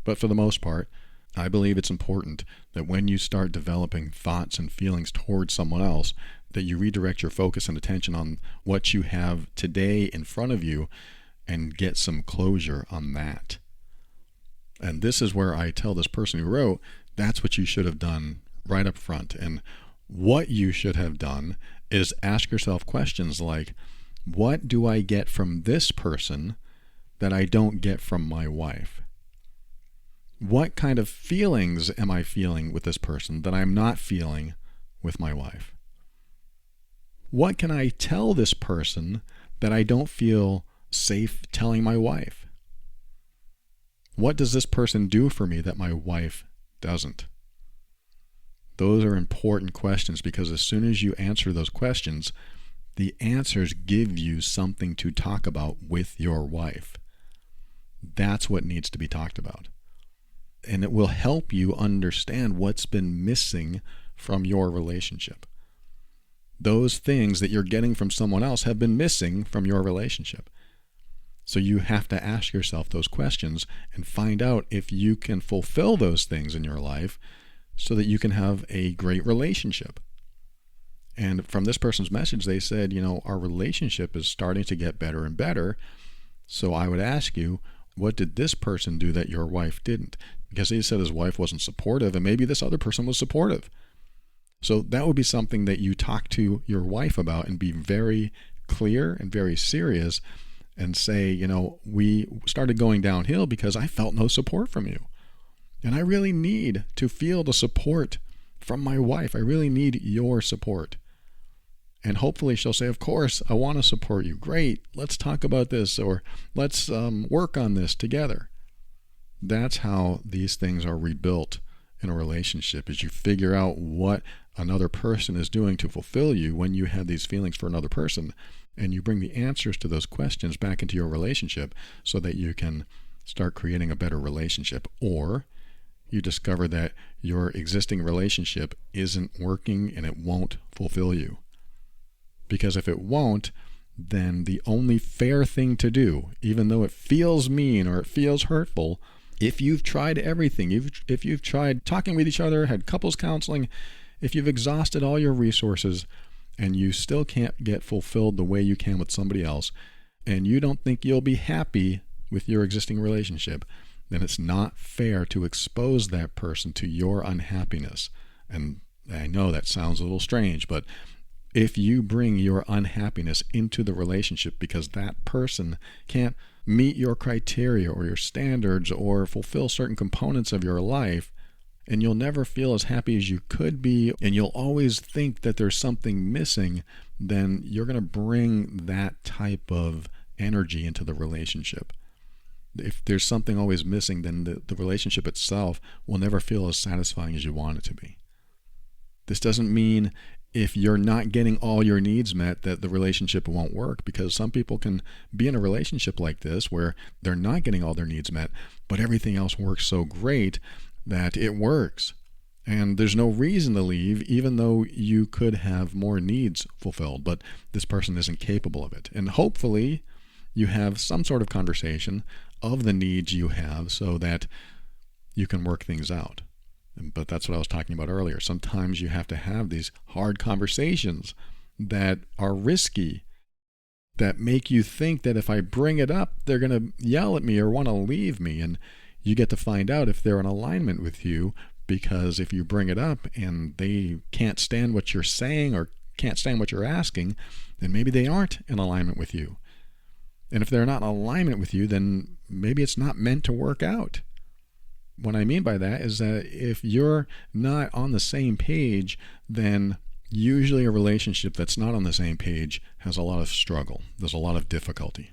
But for the most part, I believe it's important that when you start developing thoughts and feelings towards someone else, that you redirect your focus and attention on what you have today in front of you and get some closure on that. And this is where I tell this person who wrote, that's what you should have done right up front. And what you should have done is ask yourself questions like, what do I get from this person that I don't get from my wife? What kind of feelings am I feeling with this person that I'm not feeling with my wife? What can I tell this person that I don't feel safe telling my wife? What does this person do for me that my wife doesn't? Those are important questions, because as soon as you answer those questions, The answers give you something to talk about with your wife. That's what needs to be talked about. And it will help you understand what's been missing from your relationship. Those things that you're getting from someone else have been missing from your relationship. So you have to ask yourself those questions and find out if you can fulfill those things in your life so that you can have a great relationship. And from this person's message, they said, our relationship is starting to get better and better. So I would ask you, what did this person do that your wife didn't? Because he said his wife wasn't supportive, and maybe this other person was supportive. So that would be something that you talk to your wife about and be very clear and very serious and say, we started going downhill because I felt no support from you. And I really need to feel the support from my wife. I really need your support. And hopefully she'll say, of course, I want to support you. Great, let's talk about this, or let's work on this together. That's how these things are rebuilt in a relationship, is you figure out what another person is doing to fulfill you when you have these feelings for another person, and you bring the answers to those questions back into your relationship so that you can start creating a better relationship. Or you discover that your existing relationship isn't working and it won't fulfill you. Because if it won't, then the only fair thing to do, even though it feels mean or it feels hurtful, if you've tried everything, if you've tried talking with each other, had couples counseling, if you've exhausted all your resources and you still can't get fulfilled the way you can with somebody else, and you don't think you'll be happy with your existing relationship, then it's not fair to expose that person to your unhappiness. And I know that sounds a little strange, but if you bring your unhappiness into the relationship because that person can't meet your criteria or your standards or fulfill certain components of your life, and you'll never feel as happy as you could be, and you'll always think that there's something missing, then you're going to bring that type of energy into the relationship. If there's something always missing, then the relationship itself will never feel as satisfying as you want it to be. This doesn't mean if you're not getting all your needs met that the relationship won't work, because some people can be in a relationship like this where they're not getting all their needs met, but everything else works so great that it works. And there's no reason to leave, even though you could have more needs fulfilled, but this person isn't capable of it. And hopefully you have some sort of conversation of the needs you have so that you can work things out. But that's what I was talking about earlier. Sometimes you have to have these hard conversations that are risky, that make you think that if I bring it up, they're going to yell at me or want to leave me. And you get to find out if they're in alignment with you, because if you bring it up and they can't stand what you're saying or can't stand what you're asking, then maybe they aren't in alignment with you. And if they're not in alignment with you, then maybe it's not meant to work out. What I mean by that is that if you're not on the same page, then usually a relationship that's not on the same page has a lot of struggle. There's a lot of difficulty.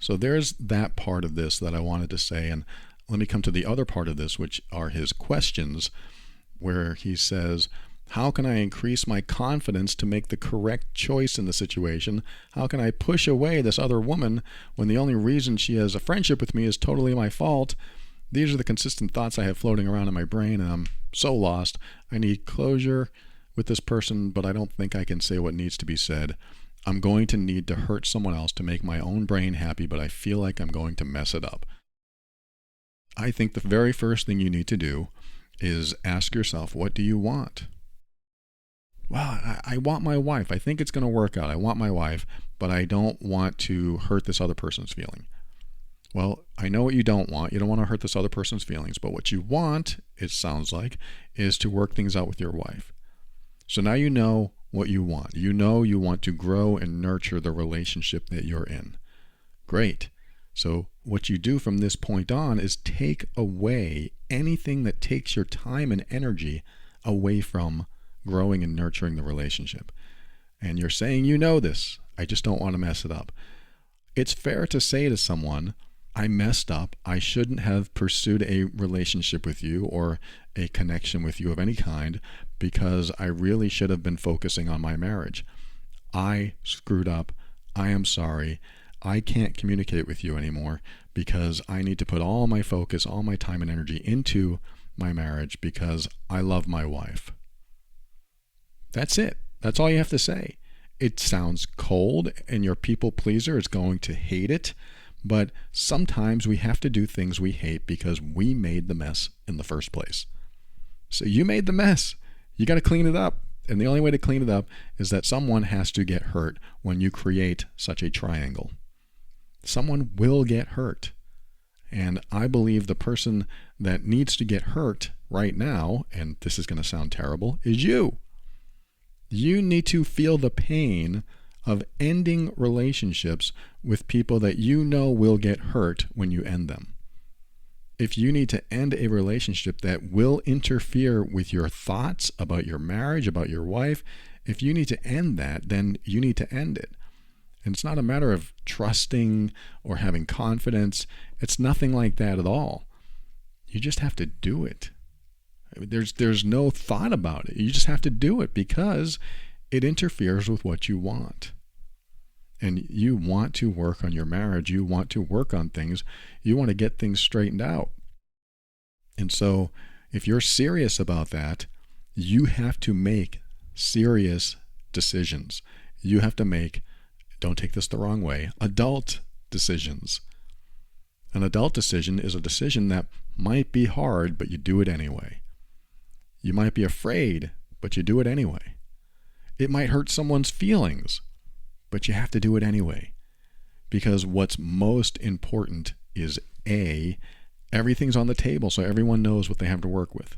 So there's that part of this that I wanted to say. And let me come to the other part of this, which are his questions, where he says, how can I increase my confidence to make the correct choice in the situation? How can I push away this other woman when the only reason she has a friendship with me is totally my fault? These are the consistent thoughts I have floating around in my brain, and I'm so lost. I need closure with this person, but I don't think I can say what needs to be said. I'm going to need to hurt someone else to make my own brain happy, but I feel like I'm going to mess it up. I think the very first thing you need to do is ask yourself, what do you want? Well, I want my wife. I think it's going to work out. I want my wife, but I don't want to hurt this other person's feeling. Well, I know what you don't want. You don't want to hurt this other person's feelings, but what you want, it sounds like, is to work things out with your wife. So now you know what you want. You know you want to grow and nurture the relationship that you're in. Great. So what you do from this point on is take away anything that takes your time and energy away from growing and nurturing the relationship. And you're saying you know this. I just don't want to mess it up. It's fair to say to someone, I messed up. I shouldn't have pursued a relationship with you or a connection with you of any kind because I really should have been focusing on my marriage. I screwed up. I am sorry. I can't communicate with you anymore because I need to put all my focus, all my time and energy into my marriage because I love my wife. That's it. That's all you have to say. It sounds cold, and your people pleaser is going to hate it, but sometimes we have to do things we hate because we made the mess in the first place. So you made the mess. You got to clean it up. And the only way to clean it up is that someone has to get hurt when you create such a triangle. Someone will get hurt. And I believe the person that needs to get hurt right now, and this is going to sound terrible, is you. You need to feel the pain of ending relationships with people that you know will get hurt when you end them. If you need to end a relationship that will interfere with your thoughts about your marriage, about your wife, if you need to end that, then you need to end it. And it's not a matter of trusting or having confidence. It's nothing like that at all. You just have to do it. There's no thought about it. You just have to do it because it interferes with what you want. And you want to work on your marriage. You want to work on things. You want to get things straightened out. And so if you're serious about that, you have to make serious decisions. You have to make, don't take this the wrong way, adult decisions. An adult decision is a decision that might be hard, but you do it anyway. You might be afraid, but you do it anyway. It might hurt someone's feelings, but you have to do it anyway. Because what's most important is everything's on the table so everyone knows what they have to work with.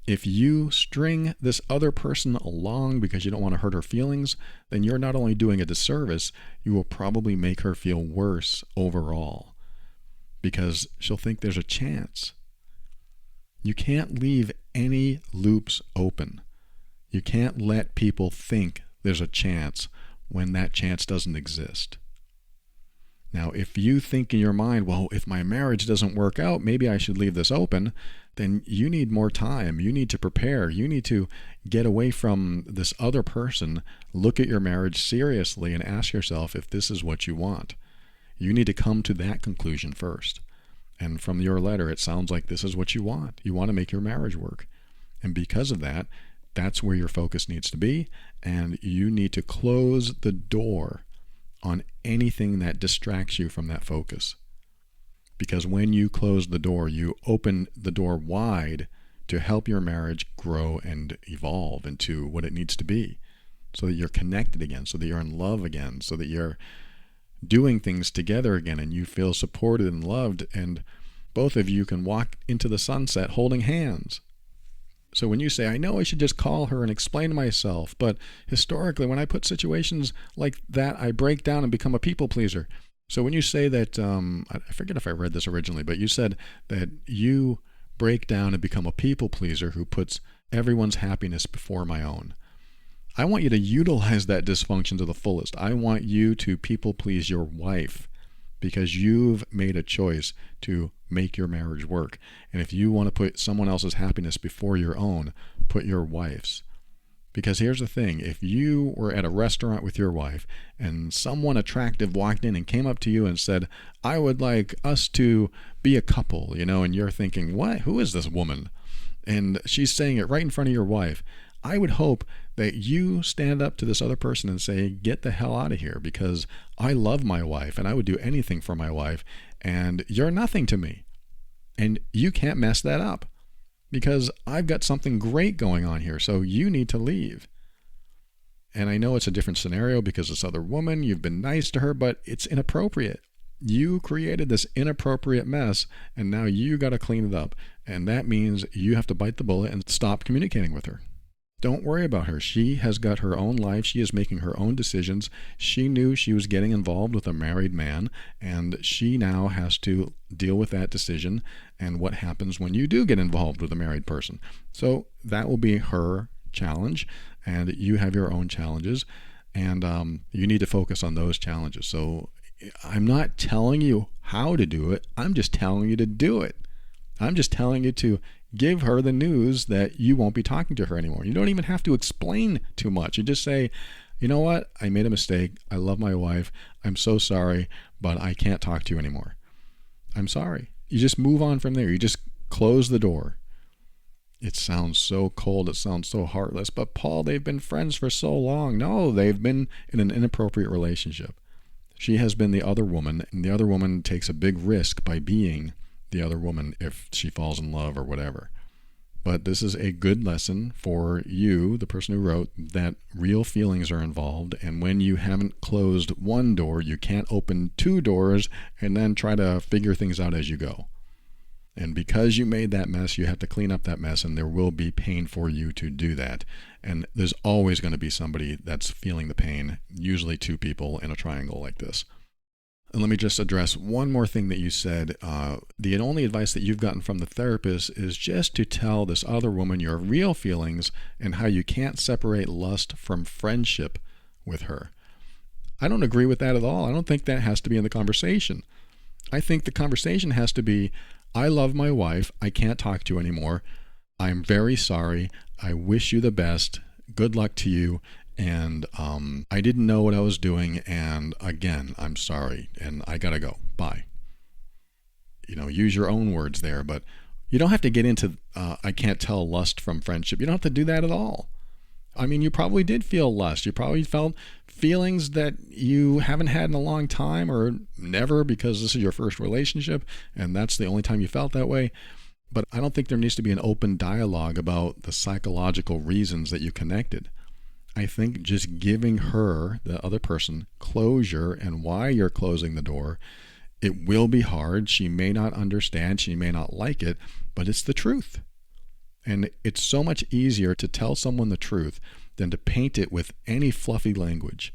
If you string this other person along because you don't want to hurt her feelings, then you're not only doing a disservice, you will probably make her feel worse overall because she'll think there's a chance. You can't leave any loops open. You can't let people think there's a chance when that chance doesn't exist. Now, if you think in your mind, well, if my marriage doesn't work out, maybe I should leave this open, then you need more time. You need to prepare. You need to get away from this other person, look at your marriage seriously, and ask yourself if this is what you want. You need to come to that conclusion first. And from your letter, it sounds like this is what you want. You want to make your marriage work. And because of that, that's where your focus needs to be. And you need to close the door on anything that distracts you from that focus. Because when you close the door, you open the door wide to help your marriage grow and evolve into what it needs to be, so that you're connected again, so that you're in love again, so that you're doing things together again and you feel supported and loved, and both of you can walk into the sunset holding hands. So when you say, I know I should just call her and explain myself, but historically when I put situations like that, I break down and become a people pleaser. So when you say that, I forget if I read this originally, but you said that you break down and become a people pleaser who puts everyone's happiness before my own. I want you to utilize that dysfunction to the fullest. I want you to people please your wife because you've made a choice to make your marriage work. And if you want to put someone else's happiness before your own, put your wife's. Because here's the thing, if you were at a restaurant with your wife and someone attractive walked in and came up to you and said, I would like us to be a couple, and you're thinking, what? Who is this woman? And she's saying it right in front of your wife. I would hope that you stand up to this other person and say, get the hell out of here because I love my wife and I would do anything for my wife and you're nothing to me. And you can't mess that up because I've got something great going on here, so you need to leave. And I know it's a different scenario because this other woman, you've been nice to her, but it's inappropriate. You created this inappropriate mess and now you got to clean it up. And that means you have to bite the bullet and stop communicating with her. Don't worry about her. She has got her own life. She is making her own decisions. She knew she was getting involved with a married man, and she now has to deal with that decision and what happens when you do get involved with a married person. So that will be her challenge, and you have your own challenges, and you need to focus on those challenges. So I'm not telling you how to do it. I'm just telling you to do it. I'm just telling you to give her the news that you won't be talking to her anymore. You don't even have to explain too much. You just say, you know what? I made a mistake. I love my wife. I'm so sorry, but I can't talk to you anymore. I'm sorry. You just move on from there. You just close the door. It sounds so cold. It sounds so heartless. But Paul, they've been friends for so long. No, they've been in an inappropriate relationship. She has been the other woman, and the other woman takes a big risk by being the other woman if she falls in love or whatever. But this is a good lesson for you, the person who wrote, that real feelings are involved. And when you haven't closed one door, you can't open two doors and then try to figure things out as you go. And because you made that mess, you have to clean up that mess, and there will be pain for you to do that. And there's always going to be somebody that's feeling the pain, usually two people in a triangle like this. And let me just address one more thing that you said. The only advice that you've gotten from the therapist is just to tell this other woman your real feelings and how you can't separate lust from friendship with her. I don't agree with that at all. I don't think that has to be in the conversation. I think the conversation has to be, I love my wife. I can't talk to you anymore. I'm very sorry. I wish you the best. Good luck to you. And I didn't know what I was doing. And again, I'm sorry. And I got to go. Bye. Use your own words there. But you don't have to get into, I can't tell lust from friendship. You don't have to do that at all. I mean, you probably did feel lust. You probably felt feelings that you haven't had in a long time or never, because this is your first relationship and that's the only time you felt that way. But I don't think there needs to be an open dialogue about the psychological reasons that you connected. I think just giving her, the other person, closure and why you're closing the door. It will be hard. She may not understand. She may not like it, but it's the truth. And it's so much easier to tell someone the truth than to paint it with any fluffy language.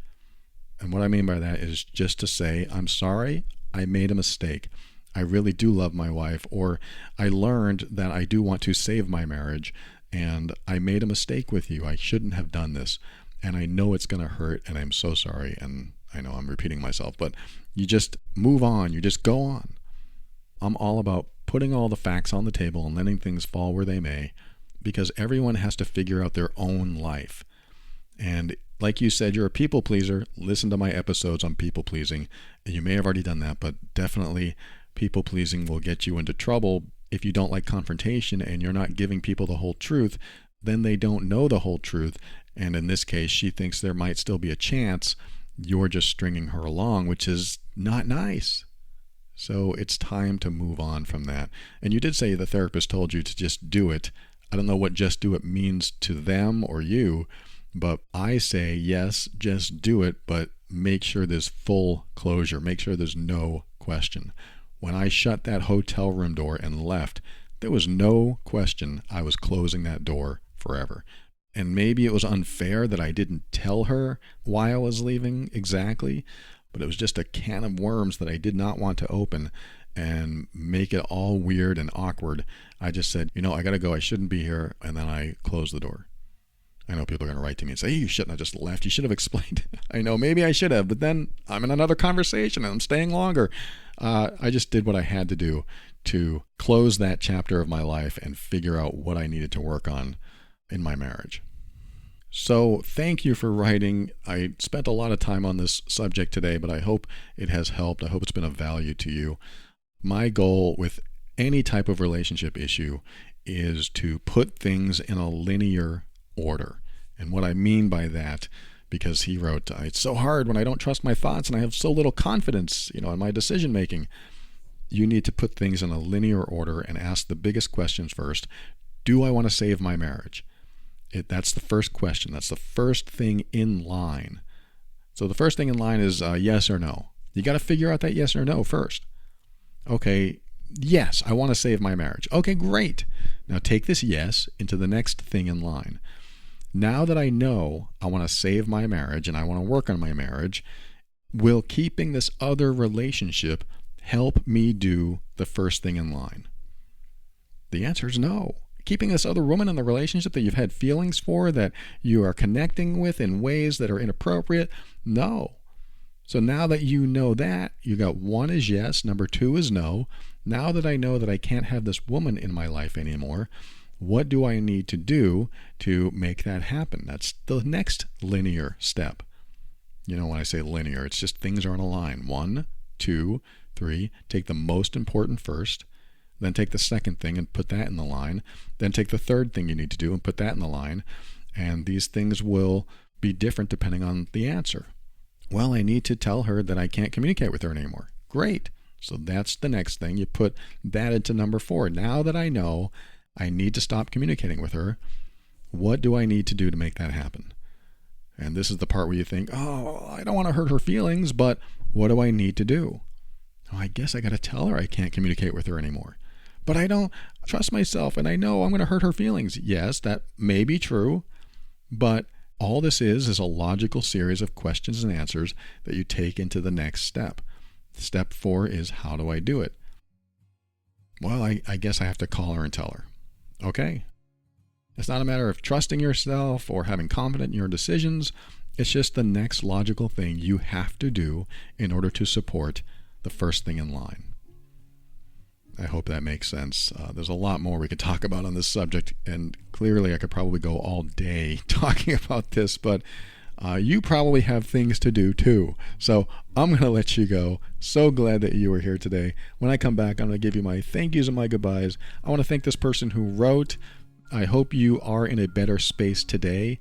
And what I mean by that is just to say, I'm sorry, I made a mistake. I really do love my wife, or I learned that I do want to save my marriage, and I made a mistake with you. I shouldn't have done this, and I know it's going to hurt, and I'm so sorry. And I know I'm repeating myself, but you just move on. You just go on. I'm all about putting all the facts on the table and letting things fall where they may, because everyone has to figure out their own life. And like you said, you're a people pleaser. Listen to my episodes on people pleasing. You may have already done that, but definitely people pleasing will get you into trouble. If you don't like confrontation and you're not giving people the whole truth, then they don't know the whole truth. And in this case, she thinks there might still be a chance. You're just stringing her along, which is not nice. So it's time to move on from that. And you did say the therapist told you to just do it. I don't know what just do it means to them or you, but I say, yes, just do it, but make sure there's full closure. Make sure there's no question. When I shut that hotel room door and left, there was no question I was closing that door forever. And maybe it was unfair that I didn't tell her why I was leaving exactly, but it was just a can of worms that I did not want to open and make it all weird and awkward. I just said, I got to go. I shouldn't be here. And then I closed the door. I know people are going to write to me and say, hey, you shouldn't have just left. You should have explained. I know, maybe I should have, but then I'm in another conversation and I'm staying longer. I just did what I had to do to close that chapter of my life and figure out what I needed to work on in my marriage. So thank you for writing. I spent a lot of time on this subject today, but I hope it has helped. I hope it's been of value to you. My goal with any type of relationship issue is to put things in a linear order. And what I mean by that, because he wrote, it's so hard when I don't trust my thoughts and I have so little confidence, in my decision making. You need to put things in a linear order and ask the biggest questions first. Do I want to save my marriage? That's the first question. That's the first thing in line. So the first thing in line is yes or no. You got to figure out that yes or no first. Okay, yes, I want to save my marriage. Okay, great. Now take this yes into the next thing in line. Now that I know I want to save my marriage and I want to work on my marriage, will keeping this other relationship help me do the first thing in line? The answer is no. Keeping this other woman in the relationship that you've had feelings for, that you are connecting with in ways that are inappropriate, no. So now that you know that, you got one is yes, number two is no. Now that I know that I can't have this woman in my life anymore, what do I need to do to make that happen? That's the next linear step. When I say linear, it's just things are on a line. 1, 2, 3. Take the most important first. Then take the second thing and put that in the line. Then take the third thing you need to do and put that in the line. And these things will be different depending on the answer. Well, I need to tell her that I can't communicate with her anymore. Great. So that's the next thing. You put that into number 4. Now that I know I need to stop communicating with her, what do I need to do to make that happen? And this is the part where you think, oh, I don't want to hurt her feelings, but what do I need to do? Oh, I guess I got to tell her I can't communicate with her anymore. But I don't trust myself, and I know I'm going to hurt her feelings. Yes, that may be true, but all this is a logical series of questions and answers that you take into the next step. Step 4 is, how do I do it? Well, I guess I have to call her and tell her. Okay. It's not a matter of trusting yourself or having confidence in your decisions. It's just the next logical thing you have to do in order to support the first thing in line. I hope that makes sense. There's a lot more we could talk about on this subject, and clearly I could probably go all day talking about this, but you probably have things to do too. So I'm going to let you go. So glad that you were here today. When I come back, I'm going to give you my thank yous and my goodbyes. I want to thank this person who wrote. I hope you are in a better space today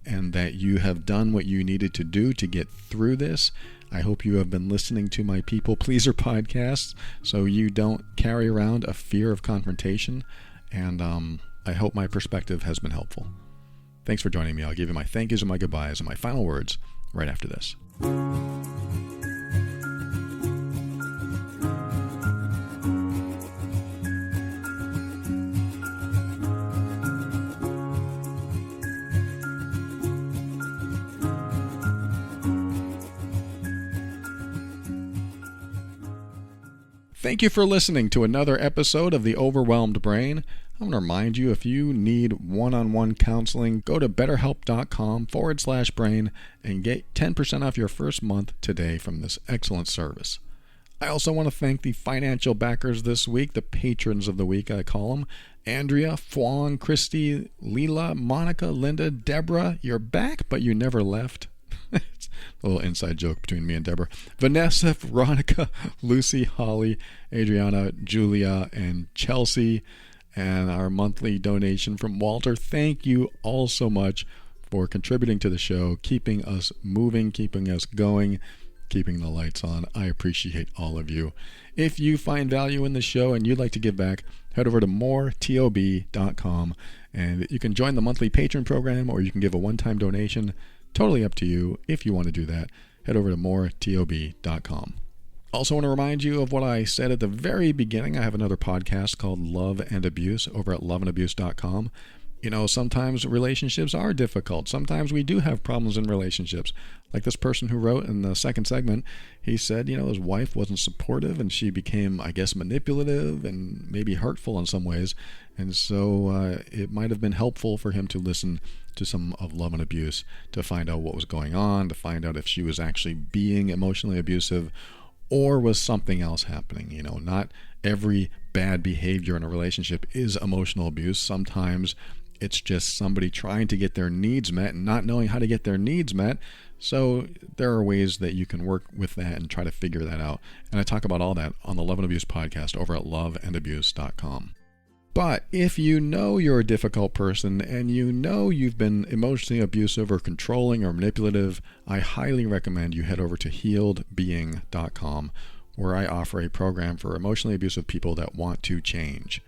and that you have done what you needed to do to get through this. I hope you have been listening to my People Pleaser podcasts so you don't carry around a fear of confrontation. And I hope my perspective has been helpful. Thanks for joining me. I'll give you my thank yous and my goodbyes and my final words right after this. Thank you for listening to another episode of The Overwhelmed Brain. I want to remind you, if you need one-on-one counseling, go to betterhelp.com/brain and get 10% off your first month today from this excellent service. I also want to thank the financial backers this week, the patrons of the week, I call them. Andrea, Fuang, Christy, Leela, Monica, Linda, Deborah, you're back, but you never left. It's a little inside joke between me and Deborah. Vanessa, Veronica, Lucy, Holly, Adriana, Julia, and Chelsea, and our monthly donation from Walter. Thank you all so much for contributing to the show, keeping us moving, keeping us going, keeping the lights on. I appreciate all of you. If you find value in the show and you'd like to give back, head over to moretob.com and you can join the monthly patron program, or you can give a one-time donation. Totally up to you. If you want to do that, head over to moretob.com. Also want to remind you of what I said at the very beginning. I have another podcast called Love and Abuse over at loveandabuse.com. Sometimes relationships are difficult. Sometimes we do have problems in relationships. Like this person who wrote in the second segment, he said, his wife wasn't supportive and she became, I guess, manipulative and maybe hurtful in some ways. And so it might have been helpful for him to listen to some of Love and Abuse to find out what was going on, to find out if she was actually being emotionally abusive or was something else happening. Not every bad behavior in a relationship is emotional abuse. Sometimes it's just somebody trying to get their needs met and not knowing how to get their needs met. So there are ways that you can work with that and try to figure that out. And I talk about all that on the Love and Abuse podcast over at loveandabuse.com. But if you know you're a difficult person and you know you've been emotionally abusive or controlling or manipulative, I highly recommend you head over to healedbeing.com, where I offer a program for emotionally abusive people that want to change.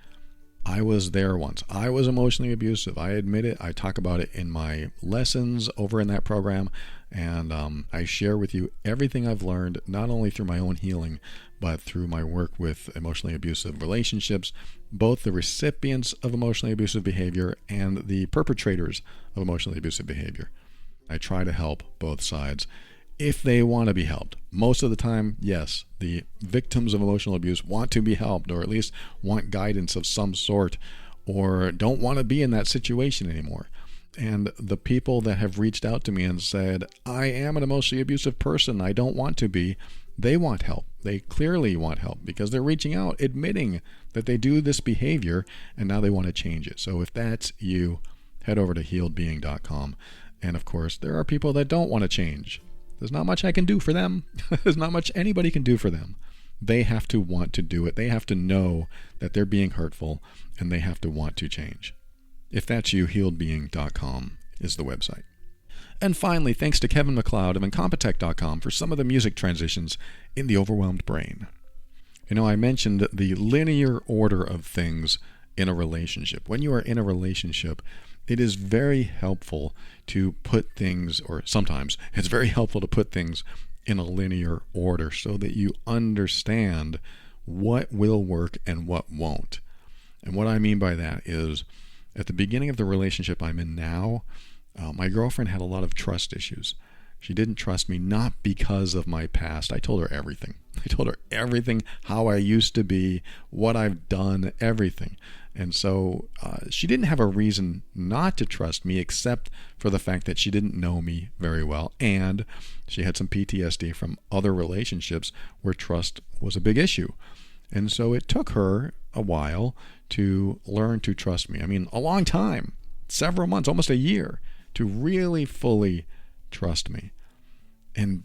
I was there once. I was emotionally abusive. I admit it. I talk about it in my lessons over in that program, and I share with you everything I've learned, not only through my own healing, but through my work with emotionally abusive relationships, both the recipients of emotionally abusive behavior and the perpetrators of emotionally abusive behavior. I try to help both sides if they want to be helped. Most of the time, yes, the victims of emotional abuse want to be helped, or at least want guidance of some sort, or don't want to be in that situation anymore. And the people that have reached out to me and said, I am an emotionally abusive person, I don't want to be, they want help. They clearly want help because they're reaching out, admitting that they do this behavior, and now they want to change it. So if that's you, head over to healedbeing.com. And of course, there are people that don't want to change. There's not much I can do for them. There's not much anybody can do for them. They have to want to do it. They have to know that they're being hurtful, and they have to want to change. If that's you, healedbeing.com is the website. And finally, thanks to Kevin MacLeod of Incompetech.com for some of the music transitions in The Overwhelmed Brain. You know, I mentioned the linear order of things in a relationship. When you are in a relationship, it is very helpful to put things, or sometimes it's very helpful to put things in a linear order so that you understand what will work and what won't. And what I mean by that is, at the beginning of the relationship I'm in now, my girlfriend had a lot of trust issues. She didn't trust me, not because of my past. I told her everything. I told her everything, how I used to be, what I've done, everything. And so she didn't have a reason not to trust me except for the fact that she didn't know me very well. And she had some PTSD from other relationships where trust was a big issue. And so it took her a while to learn to trust me. I mean, a long time, several months, almost a year, to really fully trust me. And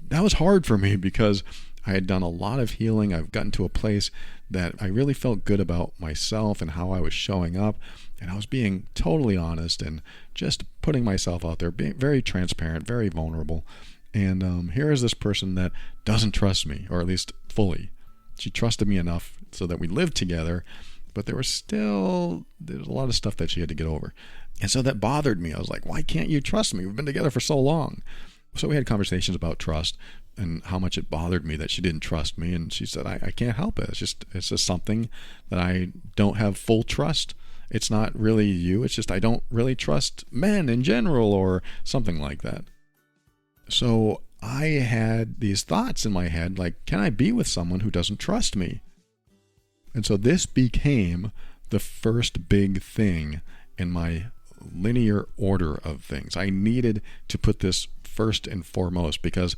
that was hard for me because I had done a lot of healing. I've gotten to a place that I really felt good about myself and how I was showing up. And I was being totally honest and just putting myself out there, being very transparent, very vulnerable. And here is this person that doesn't trust me, or at least fully. She trusted me enough so that we lived together, but there's a lot of stuff that she had to get over. And so that bothered me. I was like, why can't you trust me? We've been together for so long. So we had conversations about trust and how much it bothered me that she didn't trust me. And she said, I can't help it. It's just something that I don't have full trust. It's not really you. It's just I don't really trust men in general, or something like that. So I had these thoughts in my head like, can I be with someone who doesn't trust me? And so this became the first big thing in my linear order of things. I needed to put this first and foremost because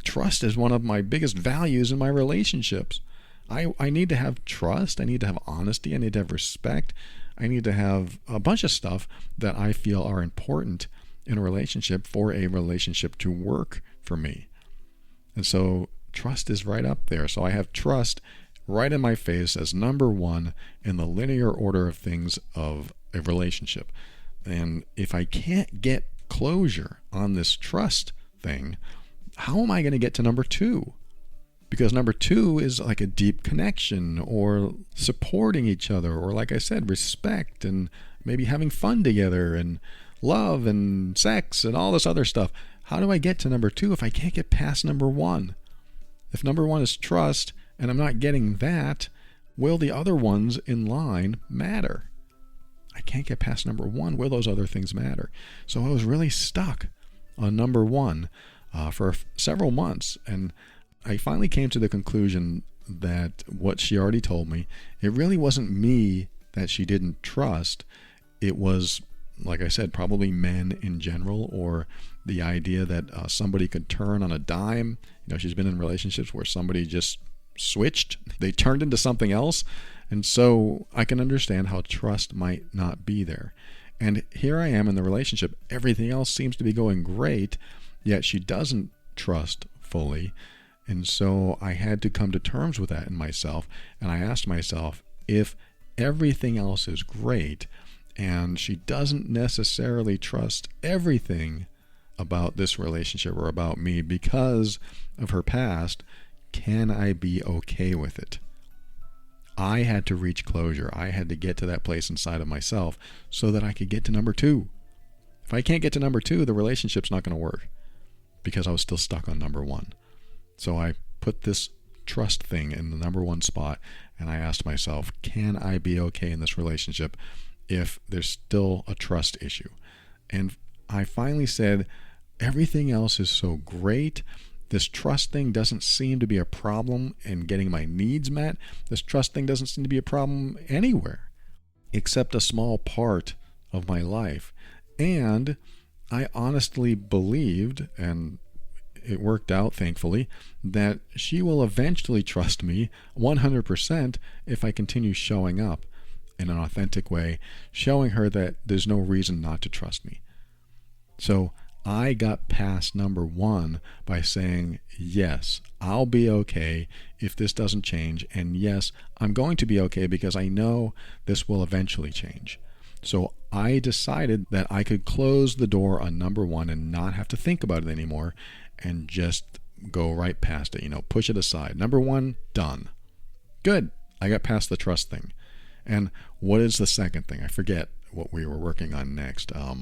trust is one of my biggest values in my relationships. I need to have trust. I need to have honesty. I need to have respect. I need to have a bunch of stuff that I feel are important in a relationship for a relationship to work for me. And so trust is right up there. So I have trust right in my face as number one in the linear order of things of a relationship. And if I can't get closure on this trust thing, how am I going to get to number two? Because number two is like a deep connection, or supporting each other, or like I said, respect, and maybe having fun together, and love and sex and all this other stuff. How do I get to number two if I can't get past number one? If number one is trust and I'm not getting that, will the other ones in line matter? I can't get past number one. Will those other things matter? So I was really stuck on number one for several months. And I finally came to the conclusion that what she already told me, it really wasn't me that she didn't trust. It was, like I said, probably men in general, or the idea that somebody could turn on a dime. You know, she's been in relationships where somebody just switched. They turned into something else. And so I can understand how trust might not be there. And here I am in the relationship. Everything else seems to be going great, yet she doesn't trust fully. And so I had to come to terms with that in myself. And I asked myself, if everything else is great and she doesn't necessarily trust everything about this relationship or about me because of her past, can I be okay with it? I had to reach closure. I had to get to that place inside of myself so that I could get to number two. If I can't get to number two, the relationship's not going to work because I was still stuck on number one. So I put this trust thing in the number one spot, and I asked myself, can I be okay in this relationship if there's still a trust issue? And I finally said, everything else is so great. This trust thing doesn't seem to be a problem in getting my needs met. This trust thing doesn't seem to be a problem anywhere except a small part of my life. And I honestly believed, and it worked out thankfully, that she will eventually trust me 100% if I continue showing up in an authentic way, showing her that there's no reason not to trust me. So I got past number one by saying, yes, I'll be okay if this doesn't change. And yes, I'm going to be okay because I know this will eventually change. So I decided that I could close the door on number one and not have to think about it anymore and just go right past it, push it aside. Number one, done. Good. I got past the trust thing. And what is the second thing? I forget what we were working on next. I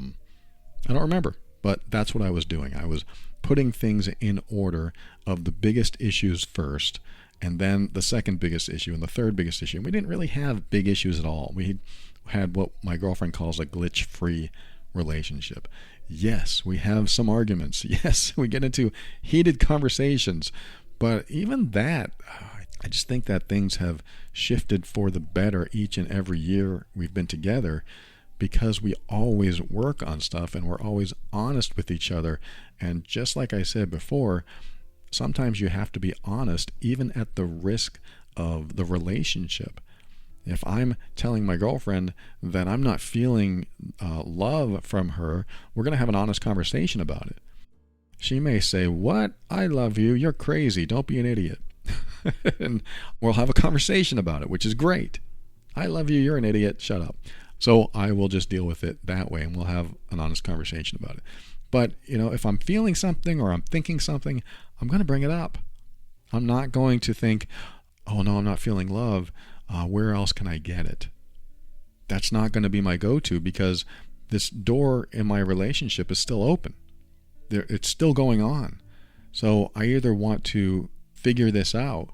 don't remember. But that's what I was doing. I was putting things in order of the biggest issues first, and then the second biggest issue and the third biggest issue. And we didn't really have big issues at all. We had what my girlfriend calls a glitch-free relationship. Yes, we have some arguments. Yes, we get into heated conversations. But even that, I just think that things have shifted for the better each and every year we've been together, because we always work on stuff and we're always honest with each other. And just like I said before, sometimes you have to be honest even at the risk of the relationship. If I'm telling my girlfriend that I'm not feeling love from her, we're going to have an honest conversation about it. She may say, "What? I love you. You're crazy. Don't be an idiot." And we'll have a conversation about it, which is great. "I love you. You're an idiot. Shut up." So I will just deal with it that way, and we'll have an honest conversation about it. But, if I'm feeling something or I'm thinking something, I'm going to bring it up. I'm not going to think, "Oh, no, I'm not feeling love. Where else can I get it?" That's not going to be my go-to, because this door in my relationship is still open. It's still going on. So I either want to figure this out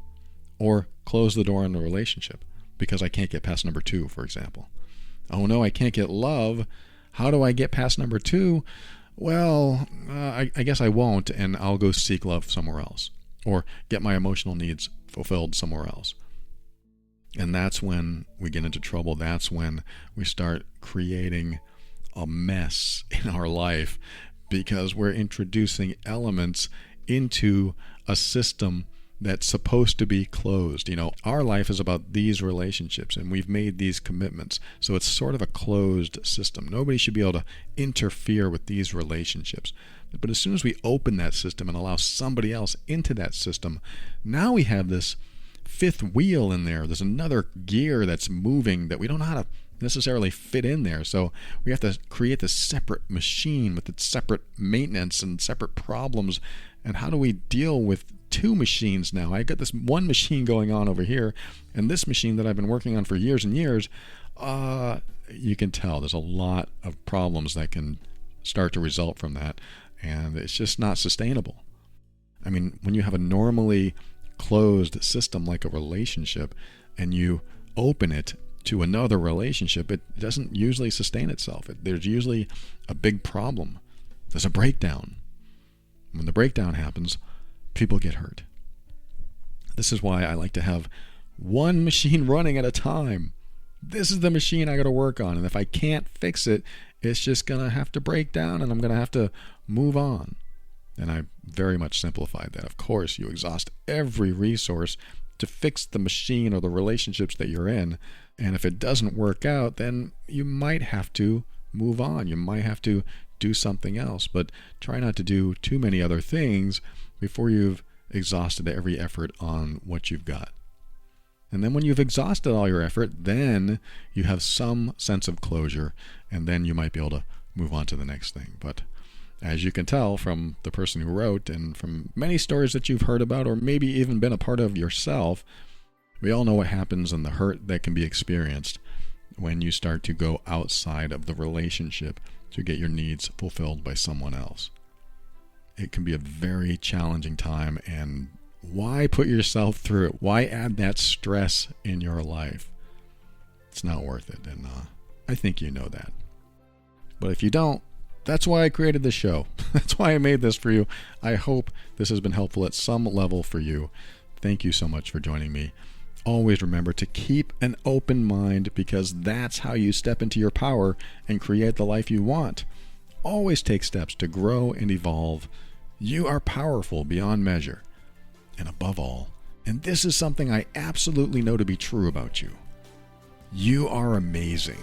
or close the door on the relationship because I can't get past number two, for example. "Oh no, I can't get love. How do I get past number two?" Well, I guess I won't, and I'll go seek love somewhere else or get my emotional needs fulfilled somewhere else. And that's when we get into trouble. That's when we start creating a mess in our life, because we're introducing elements into a system that's supposed to be closed. Our life is about these relationships, and we've made these commitments. So it's sort of a closed system. Nobody should be able to interfere with these relationships. But as soon as we open that system and allow somebody else into that system, now we have this fifth wheel in there. There's another gear that's moving that we don't know how to necessarily fit in there. So we have to create this separate machine with its separate maintenance and separate problems. And how do we deal with two machines now? I got this one machine going on over here, and this machine that I've been working on for years and years. You can tell there's a lot of problems that can start to result from that, and it's just not sustainable. I mean, when you have a normally closed system like a relationship and you open it to another relationship, it doesn't usually sustain itself. There's usually a big problem. There's a breakdown. When the breakdown happens, people get hurt. This is why I like to have one machine running at a time. This is the machine I got to work on, and if I can't fix it, it's just going to have to break down, and I'm going to have to move on. And I very much simplified that. Of course, you exhaust every resource to fix the machine or the relationships that you're in, and if it doesn't work out, then you might have to move on. You might have to do something else, but try not to do too many other things before you've exhausted every effort on what you've got. And then when you've exhausted all your effort, then you have some sense of closure, and then you might be able to move on to the next thing. But as you can tell from the person who wrote and from many stories that you've heard about or maybe even been a part of yourself, we all know what happens and the hurt that can be experienced when you start to go outside of the relationship to get your needs fulfilled by someone else. It can be a very challenging time, and why put yourself through it? Why add that stress in your life? It's not worth it, and I think you know that. But if you don't, that's why I created this show. That's why I made this for you. I hope this has been helpful at some level for you. Thank you so much for joining me. Always remember to keep an open mind, because that's how you step into your power and create the life you want. Always take steps to grow and evolve. You are powerful beyond measure. And above all, and this is something I absolutely know to be true about you, you are amazing.